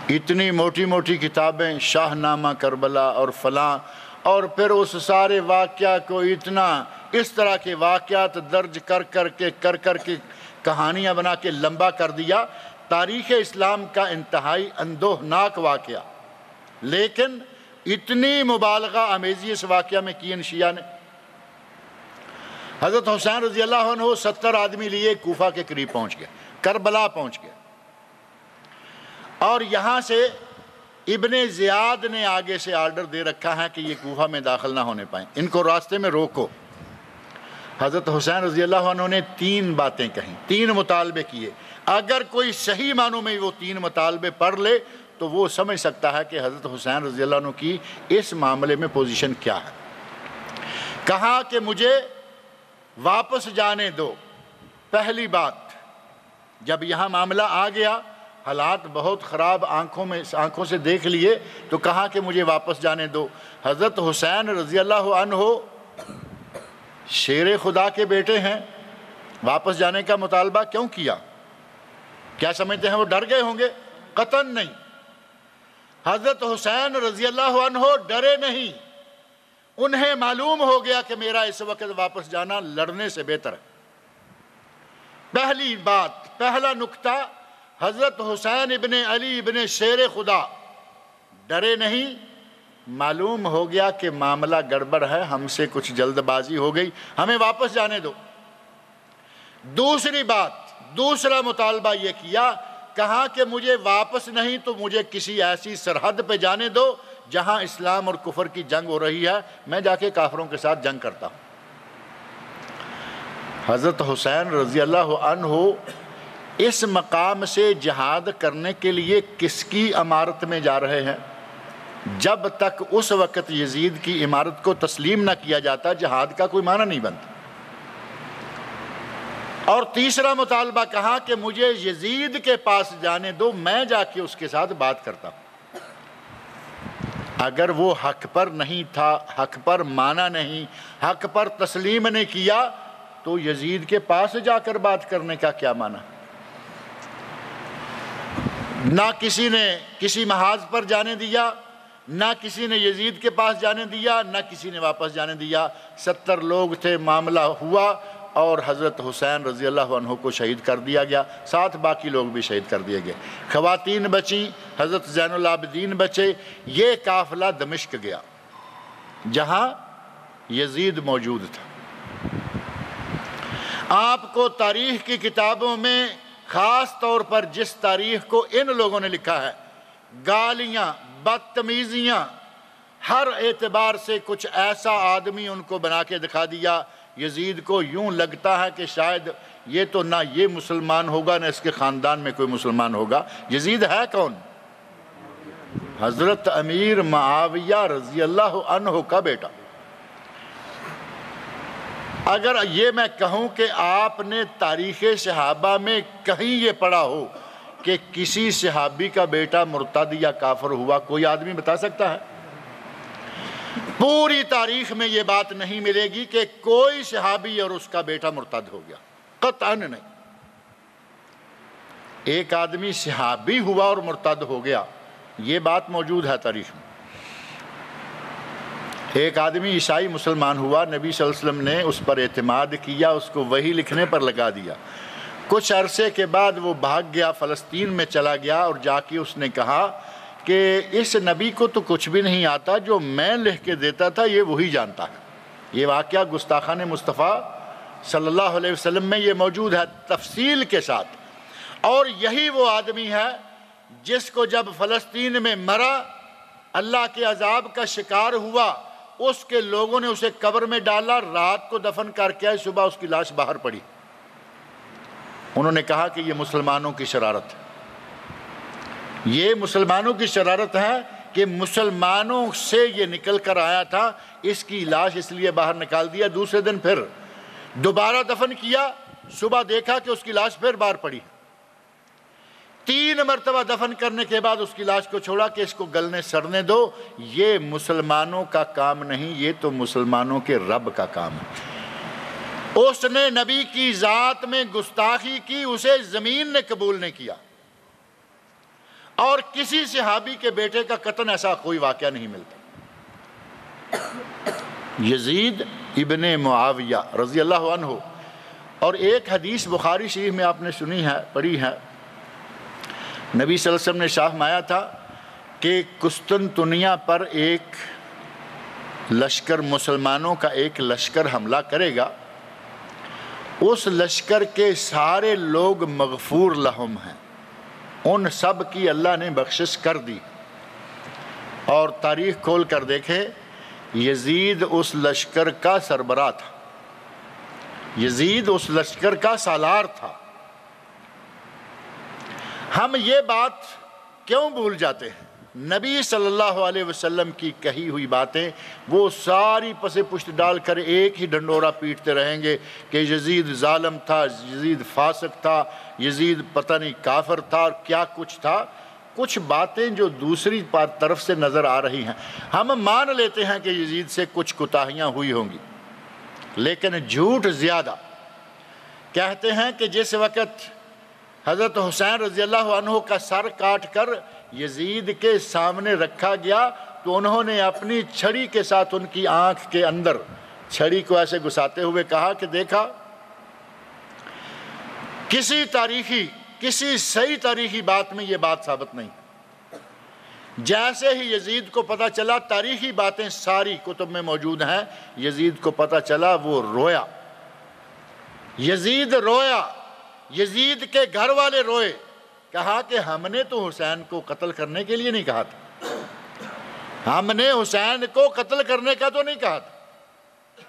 اتنی موٹی موٹی کتابیں، شاہ نامہ کربلا اور فلاں، اور پھر اس سارے واقعہ کو اتنا اس طرح کے واقعات درج کر کر کے کہانیاں بنا کے لمبا کر دیا۔ تاریخ اسلام کا انتہائی اندوہناک واقعہ، لیکن اتنی مبالغہ آمیزی اس واقعہ میں کی ان شیعہ نے۔ حضرت حسین رضی اللہ عنہ 70 آدمی لیے کوفہ کے قریب پہنچ گئے، کربلا پہنچ گئے، اور یہاں سے ابن زیاد نے آگے سے آرڈر دے رکھا ہے کہ یہ کوفہ میں داخل نہ ہونے پائیں، ان کو راستے میں روکو۔ حضرت حسین رضی اللہ عنہ نے 3 باتیں کہیں، 3 مطالبے کیے۔ اگر کوئی صحیح معنوں میں وہ 3 مطالبے پڑھ لے تو وہ سمجھ سکتا ہے کہ حضرت حسین رضی اللہ عنہ کی اس معاملے میں پوزیشن کیا ہے۔ کہا کہ مجھے واپس جانے دو۔ پہلی بات، جب یہاں معاملہ آ گیا، حالات بہت خراب آنکھوں سے دیکھ لیے، تو کہا کہ مجھے واپس جانے دو۔ حضرت حسین رضی اللہ عنہ شیر خدا کے بیٹے ہیں، واپس جانے کا مطالبہ کیوں کیا؟ کیا سمجھتے ہیں وہ ڈر گئے ہوں گے؟ قطعاً نہیں۔ حضرت حسین رضی اللہ عنہ ڈرے نہیں، انہیں معلوم ہو گیا کہ میرا اس وقت واپس جانا لڑنے سے بہتر ہے۔ پہلی بات، پہلا نکتہ، حضرت حسین ابن علی ابن شیر خدا ڈرے نہیں، معلوم ہو گیا کہ معاملہ گڑبڑ ہے، ہم سے کچھ جلد بازی ہو گئی، ہمیں واپس جانے دو۔ دوسری بات، دوسرا مطالبہ یہ کیا، کہا کہ مجھے واپس نہیں تو مجھے کسی ایسی سرحد پہ جانے دو جہاں اسلام اور کفر کی جنگ ہو رہی ہے، میں جا کے کافروں کے ساتھ جنگ کرتا ہوں۔ حضرت حسین رضی اللہ عنہ اس مقام سے جہاد کرنے کے لیے کس کی امارت میں جا رہے ہیں؟ جب تک اس وقت یزید کی امارت کو تسلیم نہ کیا جاتا، جہاد کا کوئی معنی نہیں بنتا۔ اور تیسرا مطالبہ کہا کہ مجھے یزید کے پاس جانے دو، میں جا کے اس کے ساتھ بات کرتا ہوں۔ اگر وہ حق پر نہیں تھا، حق پر مانا نہیں، حق پر تسلیم نہیں کیا، تو یزید کے پاس جا کر بات کرنے کا کیا معنی؟ نہ کسی نے کسی محاذ پر جانے دیا، نہ کسی نے یزید کے پاس جانے دیا، نہ کسی نے واپس جانے دیا۔ 70 لوگ تھے، معاملہ ہوا اور حضرت حسین رضی اللہ عنہ کو شہید کر دیا گیا، ساتھ باقی لوگ بھی شہید کر دیے گئے۔ خواتین بچیں، حضرت زین العابدین بچے۔ یہ قافلہ دمشق گیا جہاں یزید موجود تھا۔ آپ کو تاریخ کی کتابوں میں خاص طور پر جس تاریخ کو ان لوگوں نے لکھا ہے، گالیاں، بدتمیزیاں، ہر اعتبار سے کچھ ایسا آدمی ان کو بنا کے دکھا دیا، یزید کو یوں لگتا ہے کہ شاید یہ تو نہ یہ مسلمان ہوگا نہ اس کے خاندان میں کوئی مسلمان ہوگا۔ یزید ہے کون؟ حضرت امیر معاویہ رضی اللہ عنہ کا بیٹا۔ اگر یہ میں کہوں کہ آپ نے تاریخ صحابہ میں کہیں یہ پڑھا ہو کہ کسی صحابی کا بیٹا مرتد یا کافر ہوا، کوئی آدمی بتا سکتا ہے؟ پوری تاریخ میں یہ بات نہیں ملے گی کہ کوئی صحابی اور اس کا بیٹا مرتد ہو گیا، قطعاً نہیں۔ ایک آدمی صحابی ہوا اور مرتد ہو گیا، یہ بات موجود ہے تاریخ میں۔ ایک آدمی عیسائی مسلمان ہوا، نبی صلی اللہ علیہ وسلم نے اس پر اعتماد کیا، اس کو وحی لکھنے پر لگا دیا۔ کچھ عرصے کے بعد وہ بھاگ گیا، فلسطین میں چلا گیا اور جا کے اس نے کہا کہ اس نبی کو تو کچھ بھی نہیں آتا، جو میں لکھ کے دیتا تھا یہ وہی جانتا ہے۔ یہ واقعہ گستاخان مصطفیٰ صلی اللہ علیہ وسلم میں یہ موجود ہے تفصیل کے ساتھ۔ اور یہی وہ آدمی ہے جس کو جب فلسطین میں مرا، اللہ کے عذاب کا شکار ہوا، اس کے لوگوں نے اسے قبر میں ڈالا، رات کو دفن کر کے آئے، صبح اس کی لاش باہر پڑی۔ انہوں نے کہا کہ یہ مسلمانوں کی شرارت ہے، یہ مسلمانوں کی شرارت ہے کہ مسلمانوں سے یہ نکل کر آیا تھا، اس کی لاش اس لیے باہر نکال دیا۔ دوسرے دن پھر دوبارہ دفن کیا، صبح دیکھا کہ اس کی لاش پھر باہر پڑی۔ 3 مرتبہ دفن کرنے کے بعد اس کی لاش کو چھوڑا کہ اس کو گلنے سڑنے دو، یہ مسلمانوں کا کام نہیں، یہ تو مسلمانوں کے رب کا کام ہے۔ اس نے نبی کی ذات میں گستاخی کی، اسے زمین نے قبول نہیں کیا۔ اور کسی صحابی کے بیٹے کا قطعاً ایسا کوئی واقعہ نہیں ملتا۔ یزید ابن معاویہ رضی اللہ عنہ۔ اور ایک حدیث بخاری شریف میں آپ نے سنی ہے، پڑھی ہے، نبی صلی اللہ علیہ وسلم نے شاہ مایا تھا کہ قسطنطنیہ پر ایک لشکر، مسلمانوں کا ایک لشکر حملہ کرے گا، اس لشکر کے سارے لوگ مغفور لہم ہیں، ان سب کی اللہ نے بخشش کر دی۔ اور تاریخ کھول کر دیکھیں، یزید اس لشکر کا سربراہ تھا، یزید اس لشکر کا سالار تھا۔ ہم یہ بات کیوں بھول جاتے ہیں؟ نبی صلی اللہ علیہ وسلم کی کہی ہوئی باتیں وہ ساری پس پشت ڈال کر ایک ہی ڈنڈورا پیٹتے رہیں گے کہ یزید ظالم تھا، یزید فاسق تھا، یزید پتہ نہیں کافر تھا، اور کیا کچھ تھا۔ کچھ باتیں جو دوسری طرف سے نظر آ رہی ہیں، ہم مان لیتے ہیں کہ یزید سے کچھ کوتاہیاں ہوئی ہوں گی، لیکن جھوٹ زیادہ۔ کہتے ہیں کہ جس وقت حضرت حسین رضی اللہ عنہ کا سر کاٹ کر یزید کے سامنے رکھا گیا تو انہوں نے اپنی چھڑی کے ساتھ ان کی آنکھ کے اندر چھڑی کو ایسے گھساتے ہوئے کہا کہ دیکھا، کسی صحیح تاریخی بات میں یہ بات ثابت نہیں۔ جیسے ہی یزید کو پتہ چلا، تاریخی باتیں ساری کتب میں موجود ہیں، یزید کو پتہ چلا، وہ رویا، یزید رویا، یزید کے گھر والے روئے، کہا کہ ہم نے تو حسین کو قتل کرنے کے لیے نہیں کہا تھا، ہم نے حسین کو قتل کرنے کا تو نہیں کہا تھا۔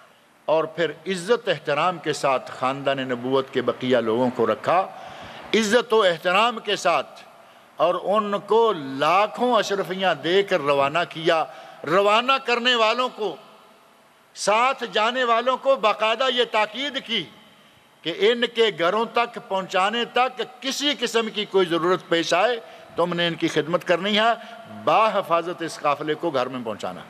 اور پھر عزت احترام کے ساتھ خاندان نبوت کے بقیہ لوگوں کو رکھا، عزت و احترام کے ساتھ، اور ان کو لاکھوں اشرفیاں دے کر روانہ کیا۔ روانہ کرنے والوں کو، ساتھ جانے والوں کو باقاعدہ یہ تاکید کی کہ ان کے گھروں تک پہنچانے تک کسی قسم کی کوئی ضرورت پیش آئے تم نے ان کی خدمت کرنی ہے، باحفاظت اس قافلے کو گھر میں پہنچانا۔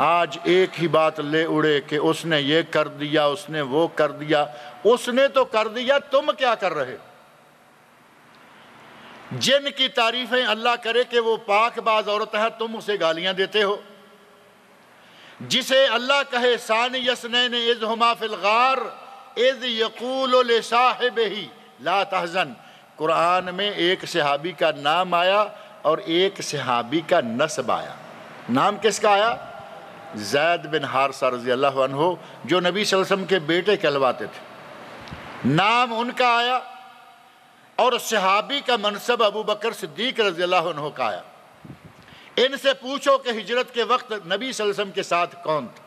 آج ایک ہی بات لے اڑے کہ اس نے یہ کر دیا، اس نے وہ کر دیا۔ اس نے تو کر دیا، تم کیا کر رہے؟ جن کی تعریفیں اللہ کرے کہ وہ پاک باز عورت ہے، تم اسے گالیاں دیتے ہو۔ جسے اللہ کہے ثانی اثنین اذ ہما فی الغار اذ یقول لصاحبہ لا تحزن، قرآن میں ایک صحابی کا نام آیا اور ایک صحابی کا نسب آیا۔ نام کس کا آیا؟ زید بن حارثہ رضی اللہ عنہ، جو نبی صلی اللہ علیہ وسلم کے بیٹے کہلواتے تھے، نام ان کا آیا، اور صحابی کا منصب ابو بکر صدیق رضی اللہ عنہ کا آیا۔ ان سے پوچھو کہ ہجرت کے وقت نبی صلی اللہ علیہ وسلم کے ساتھ کون تھا؟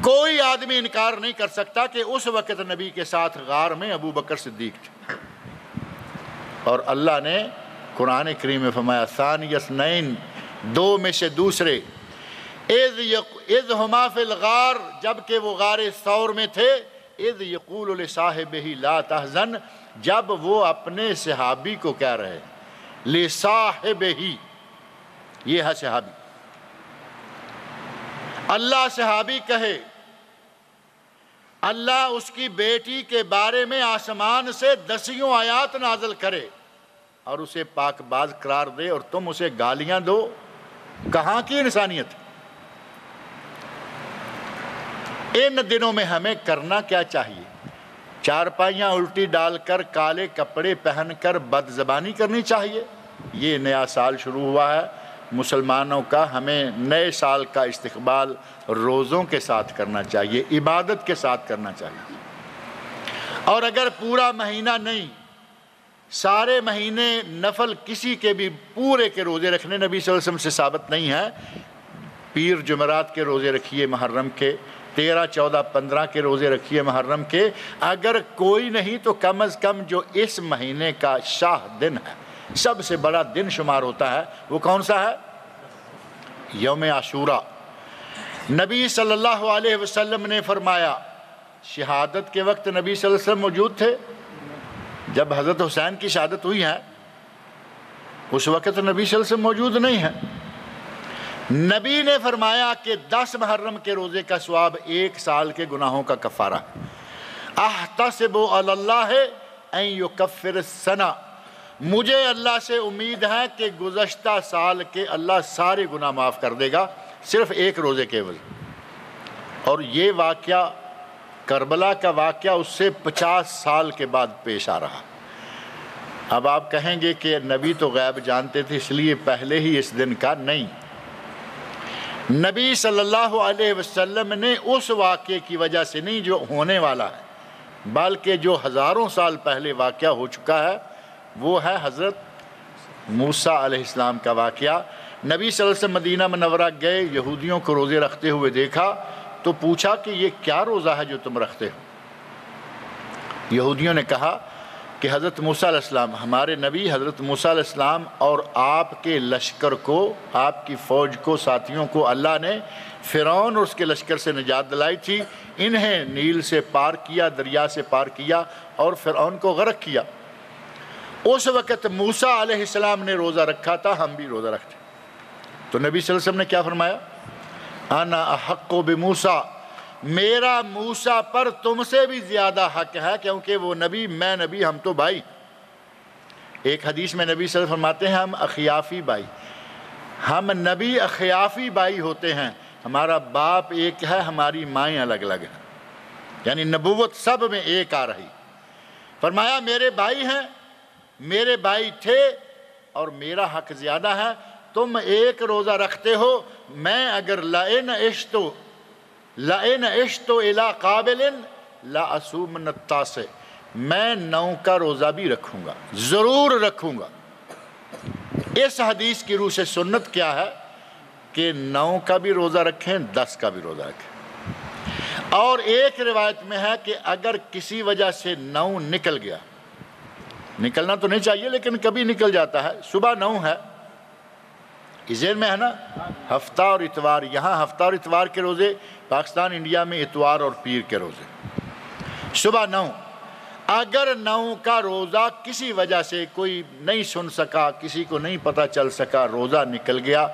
کوئی آدمی انکار نہیں کر سکتا کہ اس وقت نبی کے ساتھ غار میں ابو بکر صدیق تھے۔ اور اللہ نے قرآن کریم میں فرمایا ثانی اثنین، دو میں سے دوسرے، اذ ہما فی الغار، جبکہ وہ غار ثور میں تھے، اذ یقول لصاحبہ لا تحزن، جب وہ اپنے صحابی کو کہہ رہے، لصاحبہ، یہ ہے صحابی۔ اللہ صحابی کہے، اللہ اس کی بیٹی کے بارے میں آسمان سے 10 آیات نازل کرے اور اسے پاک باز قرار دے، اور تم اسے گالیاں دو، کہاں کی انسانیت؟ ان دنوں میں ہمیں کرنا کیا چاہیے؟ چارپائیاں الٹی ڈال کر، کالے کپڑے پہن کر بد زبانی کرنی چاہیے؟ یہ نیا سال شروع ہوا ہے مسلمانوں کا، ہمیں نئے سال کا استقبال روزوں کے ساتھ کرنا چاہیے، عبادت کے ساتھ کرنا چاہیے۔ اور اگر پورا مہینہ نہیں، سارے مہینے نفل کسی کے بھی پورے کے روزے رکھنے نبی صلی اللہ علیہ وسلم سے ثابت نہیں ہے۔ پیر جمعرات کے روزے رکھیے محرم کے، 13، 14، 15 کے روزے رکھیے محرم کے۔ اگر کوئی نہیں تو کم از کم جو اس مہینے کا شاہ دن ہے، سب سے بڑا دن شمار ہوتا ہے، وہ کون سا ہے؟ یوم عاشوراء۔ نبی صلی اللہ علیہ وسلم نے فرمایا، شہادت کے وقت نبی صلی اللہ علیہ وسلم موجود تھے؟ جب حضرت حسین کی شہادت ہوئی ہے اس وقت نبی صلی اللہ علیہ وسلم موجود نہیں ہے۔ نبی نے فرمایا کہ 10 محرم کے روزے کا ثواب 1 سال کے گناہوں کا کفارہ۔ احتسب علی اللہ ان یکفر السنہ، مجھے اللہ سے امید ہے کہ گزشتہ سال کے اللہ سارے گناہ معاف کر دے گا، صرف 1 روزے کے عوض۔ اور یہ واقعہ، کربلا کا واقعہ، اس سے 50 سال کے بعد پیش آ رہا۔ اب آپ کہیں گے کہ نبی تو غیب جانتے تھے اس لیے پہلے ہی اس دن کا نہیں۔ نبی صلی اللہ علیہ وسلم نے اس واقعے کی وجہ سے نہیں جو ہونے والا ہے، بلکہ جو ہزاروں سال پہلے واقعہ ہو چکا ہے، وہ ہے حضرت موسیٰ علیہ السلام کا واقعہ۔ نبی صلی اللہ علیہ وسلم مدینہ منورہ گئے، یہودیوں کو روزے رکھتے ہوئے دیکھا تو پوچھا کہ یہ کیا روزہ ہے جو تم رکھتے ہو؟ یہودیوں نے کہا کہ حضرت موسیٰ علیہ السلام، ہمارے نبی حضرت موسیٰ علیہ السلام اور آپ کے لشکر کو، آپ کی فوج کو، ساتھیوں کو اللہ نے فرعون اور اس کے لشکر سے نجات دلائی تھی۔ انہیں نیل سے پار کیا، دریا سے پار کیا اور فرعون کو غرق کیا۔ اس وقت موسیٰ علیہ السلام نے روزہ رکھا تھا، ہم بھی روزہ رکھتے۔ تو نبی صلی اللہ علیہ وسلم نے کیا فرمایا؟ انا احق بموسیٰ، میرا موسیٰ پر تم سے بھی زیادہ حق ہے، کیونکہ وہ نبی، میں نبی، ہم تو بھائی۔ ایک حدیث میں نبی صلی اللہ علیہ وسلم فرماتے ہیں ہم اخیافی بھائی، ہم نبی اخیافی بھائی ہوتے ہیں، ہمارا باپ ایک ہے، ہماری مائیں الگ الگ ہیں، یعنی نبوت سب میں ایک آ رہی۔ فرمایا میرے بھائی ہیں، میرے بھائی تھے اور میرا حق زیادہ ہے۔ تم ایک روزہ رکھتے ہو، میں اگر لئن عشت الی قابل لا اصومن التاسع، میں 9 کا روزہ بھی رکھوں گا، ضرور رکھوں گا۔ اس حدیث کی روح سے سنت کیا ہے کہ 9 کا بھی روزہ رکھیں، 10 کا بھی روزہ رکھیں۔ اور ایک روایت میں ہے کہ اگر کسی وجہ سے 9 نکل گیا، نکلنا تو نہیں چاہیے لیکن کبھی نکل جاتا ہے، صبح 9 ہے، ذہن میں ہے نا، ہفتہ اور اتوار، یہاں ہفتہ اور اتوار کے روزے، پاکستان انڈیا میں اتوار اور پیر کے روزے، صبح 9۔ اگر 9 کا روزہ کسی وجہ سے کوئی نہیں سن سکا، کسی کو نہیں پتہ چل سکا، روزہ نکل گیا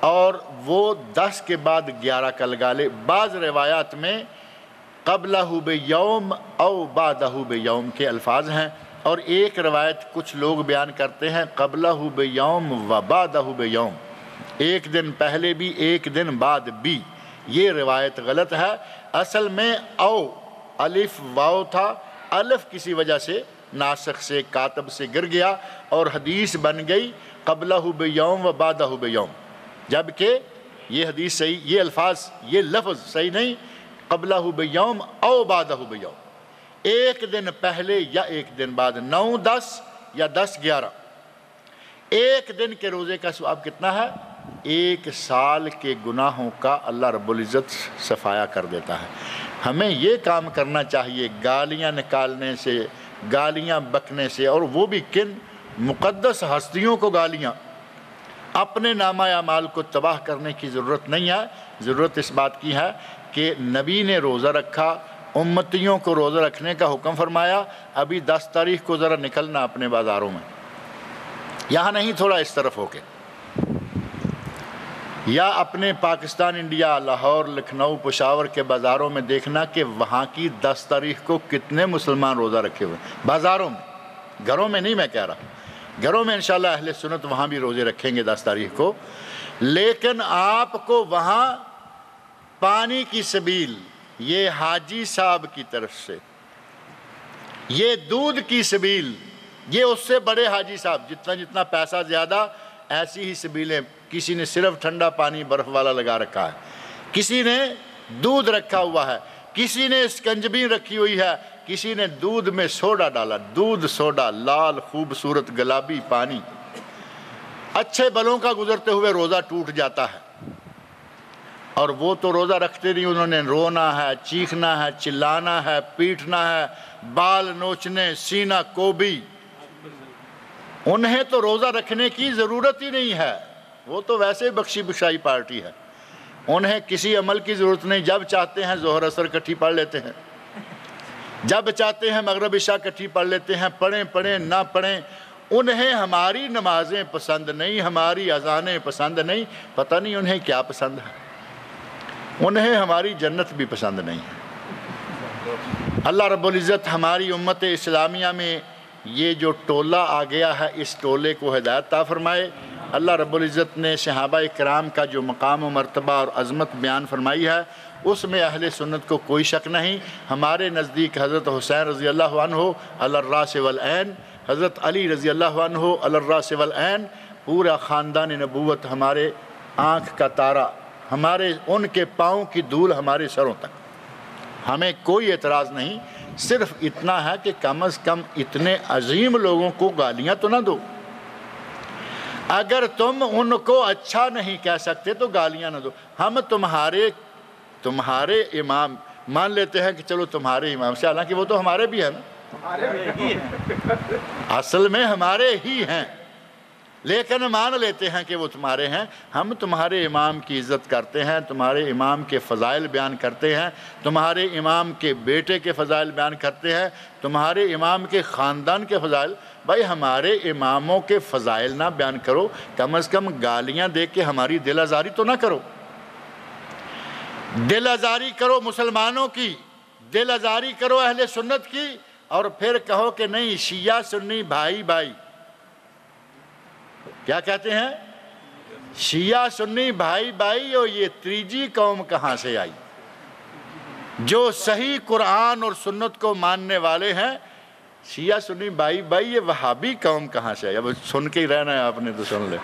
اور وہ 10 کے بعد 11 کا لگا لے۔ بعض روایات میں قبلہ بیوم او بعدہ بیوم کے الفاظ ہیں، اور ایک روایت کچھ لوگ بیان کرتے ہیں قبلہ بیوم و بعدہ بیوم، ایک دن پہلے بھی ایک دن بعد بھی۔ یہ روایت غلط ہے، اصل میں او الف واو تھا، الف کسی وجہ سے ناسخ سے، کاتب سے گر گیا اور حدیث بن گئی قبلہ بیوم و بعدہ بیوم، جبکہ یہ حدیث صحیح، یہ الفاظ، یہ لفظ صحیح نہیں، قبلہ بیوم او بعدہ بیوم، ایک دن پہلے یا ایک دن بعد، 9 10 یا 10 11۔ ایک دن کے روزے کا ثواب کتنا ہے؟ 1 سال کے گناہوں کا اللہ رب العزت صفایا کر دیتا ہے۔ ہمیں یہ کام کرنا چاہیے، گالیاں نکالنے سے، گالیاں بکنے سے، اور وہ بھی کن؟ مقدس ہستیوں کو گالیاں۔ اپنے نامہ اعمال کو تباہ کرنے کی ضرورت نہیں ہے، ضرورت اس بات کی ہے کہ نبی نے روزہ رکھا، امتیوں کو روزہ رکھنے کا حکم فرمایا۔ ابھی 10 تاریخ کو ذرا نکلنا اپنے بازاروں میں، یہاں نہیں، تھوڑا اس طرف ہو کے، یا اپنے پاکستان انڈیا، لاہور، لکھنؤ، پشاور کے بازاروں میں دیکھنا کہ وہاں کی 10 تاریخ کو کتنے مسلمان روزہ رکھے ہوئے، بازاروں میں، گھروں میں نہیں میں کہہ رہا، گھروں میں انشاءاللہ اہل سنت وہاں بھی روزے رکھیں گے 10 تاریخ کو، لیکن آپ کو وہاں پانی کی سبیل، یہ حاجی صاحب کی طرف سے، یہ دودھ کی سبیل، یہ اس سے بڑے حاجی صاحب، جتنا جتنا پیسہ زیادہ، ایسی ہی سبیلیں، کسی نے صرف ٹھنڈا پانی برف والا لگا رکھا ہے، کسی نے دودھ رکھا ہوا ہے، کسی نے اسکنجبی رکھی ہوئی ہے، کسی نے دودھ میں سوڈا ڈالا، دودھ سوڈا، لال خوبصورت گلابی پانی۔ اچھے بلوں کا گزرتے ہوئے روزہ ٹوٹ جاتا ہے، اور وہ تو روزہ رکھتے نہیں، انہوں نے رونا ہے، چیخنا ہے، چلانا ہے، پیٹنا ہے، بال نوچنے، سینہ کوبی، انہیں تو روزہ رکھنے کی ضرورت ہی نہیں ہے، وہ تو ویسے بخشی بخشائی پارٹی ہے، انہیں کسی عمل کی ضرورت نہیں، جب چاہتے ہیں ظہر اثر کٹھی پڑھ لیتے ہیں، جب چاہتے ہیں مغرب عشاء کٹھی پڑھ لیتے ہیں، پڑھیں نہ پڑھیں، انہیں ہماری نمازیں پسند نہیں، ہماری اذانیں پسند نہیں، پتہ نہیں انہیں کیا پسند ہے، انہیں ہماری جنت بھی پسند نہیں ہے۔ اللہ رب العزت ہماری امت اسلامیہ میں یہ جو ٹولہ آ گیا ہے، اس ٹولے کو ہدایت عطا فرمائے۔ اللہ رب العزت نے صحابہ کرام کا جو مقام و مرتبہ اور عظمت بیان فرمائی ہے، اس میں اہل سنت کو کوئی شک نہیں۔ ہمارے نزدیک حضرت حسین رضی اللہ عنہ علی الراس والعین، حضرت علی رضی اللہ عنہ علی الراس والعین، پورا خاندان نبوت، ہمارے آنکھ کا تارا، ہمارے ان کے پاؤں کی دھول ہمارے سروں تک، ہمیں کوئی اعتراض نہیں، صرف اتنا ہے کہ کم از کم اتنے عظیم لوگوں کو گالیاں تو نہ دو۔ اگر تم ان کو اچھا نہیں کہہ سکتے تو گالیاں نہ دو۔ ہم تمہارے امام مان لیتے ہیں کہ چلو تمہارے امام سے، حالانکہ وہ تو ہمارے بھی ہیں نا، اصل میں ہمارے ہی ہیں، لیکن مان لیتے ہیں کہ وہ تمہارے ہیں۔ ہم تمہارے امام کی عزت کرتے ہیں، تمہارے امام کے فضائل بیان کرتے ہیں، تمہارے امام کے بیٹے کے فضائل بیان کرتے ہیں، تمہارے امام کے خاندان کے فضائل۔ بھائی ہمارے اماموں کے فضائل نہ بیان کرو، کم از کم گالیاں دے کے ہماری دل آزاری تو نہ کرو۔ دل آزاری کرو مسلمانوں کی، دل آزاری کرو اہل سنت کی، اور پھر کہو کہ نہیں شیعہ سنی بھائی بھائی۔ کیا کہتے ہیں؟ شیعہ سنی بھائی بھائی، اور یہ تیجی قوم کہاں سے آئی؟ جو صحیح قرآن اور سنت کو ماننے والے ہیں، شیعہ سنی بھائی بھائی، یہ وہابی قوم کہاں سے آئی؟ اب سن کے ہی رہنا ہے آپ نے تو سن لے۔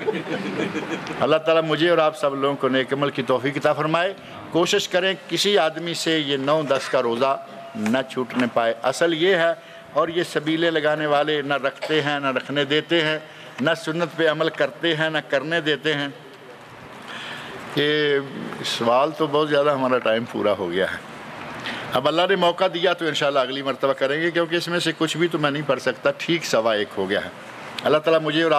اللہ تعالیٰ مجھے اور آپ سب لوگوں کو نیک عمل کی توفیق عطا فرمائے۔ کوشش کریں کسی آدمی سے یہ 9-10 کا روزہ نہ چھوٹنے پائے۔ اصل یہ ہے، اور یہ سبیلے لگانے والے نہ رکھتے ہیں نہ رکھنے دیتے ہیں، نہ سنت پہ عمل کرتے ہیں نہ کرنے دیتے ہیں۔ یہ سوال تو بہت زیادہ، ہمارا ٹائم پورا ہو گیا ہے۔ اب اللہ نے موقع دیا تو انشاءاللہ اگلی مرتبہ کریں گے، کیونکہ اس میں سے کچھ بھی تو میں نہیں پڑھ سکتا، ٹھیک 1:15 ہو گیا ہے۔ اللہ تعالیٰ مجھے اور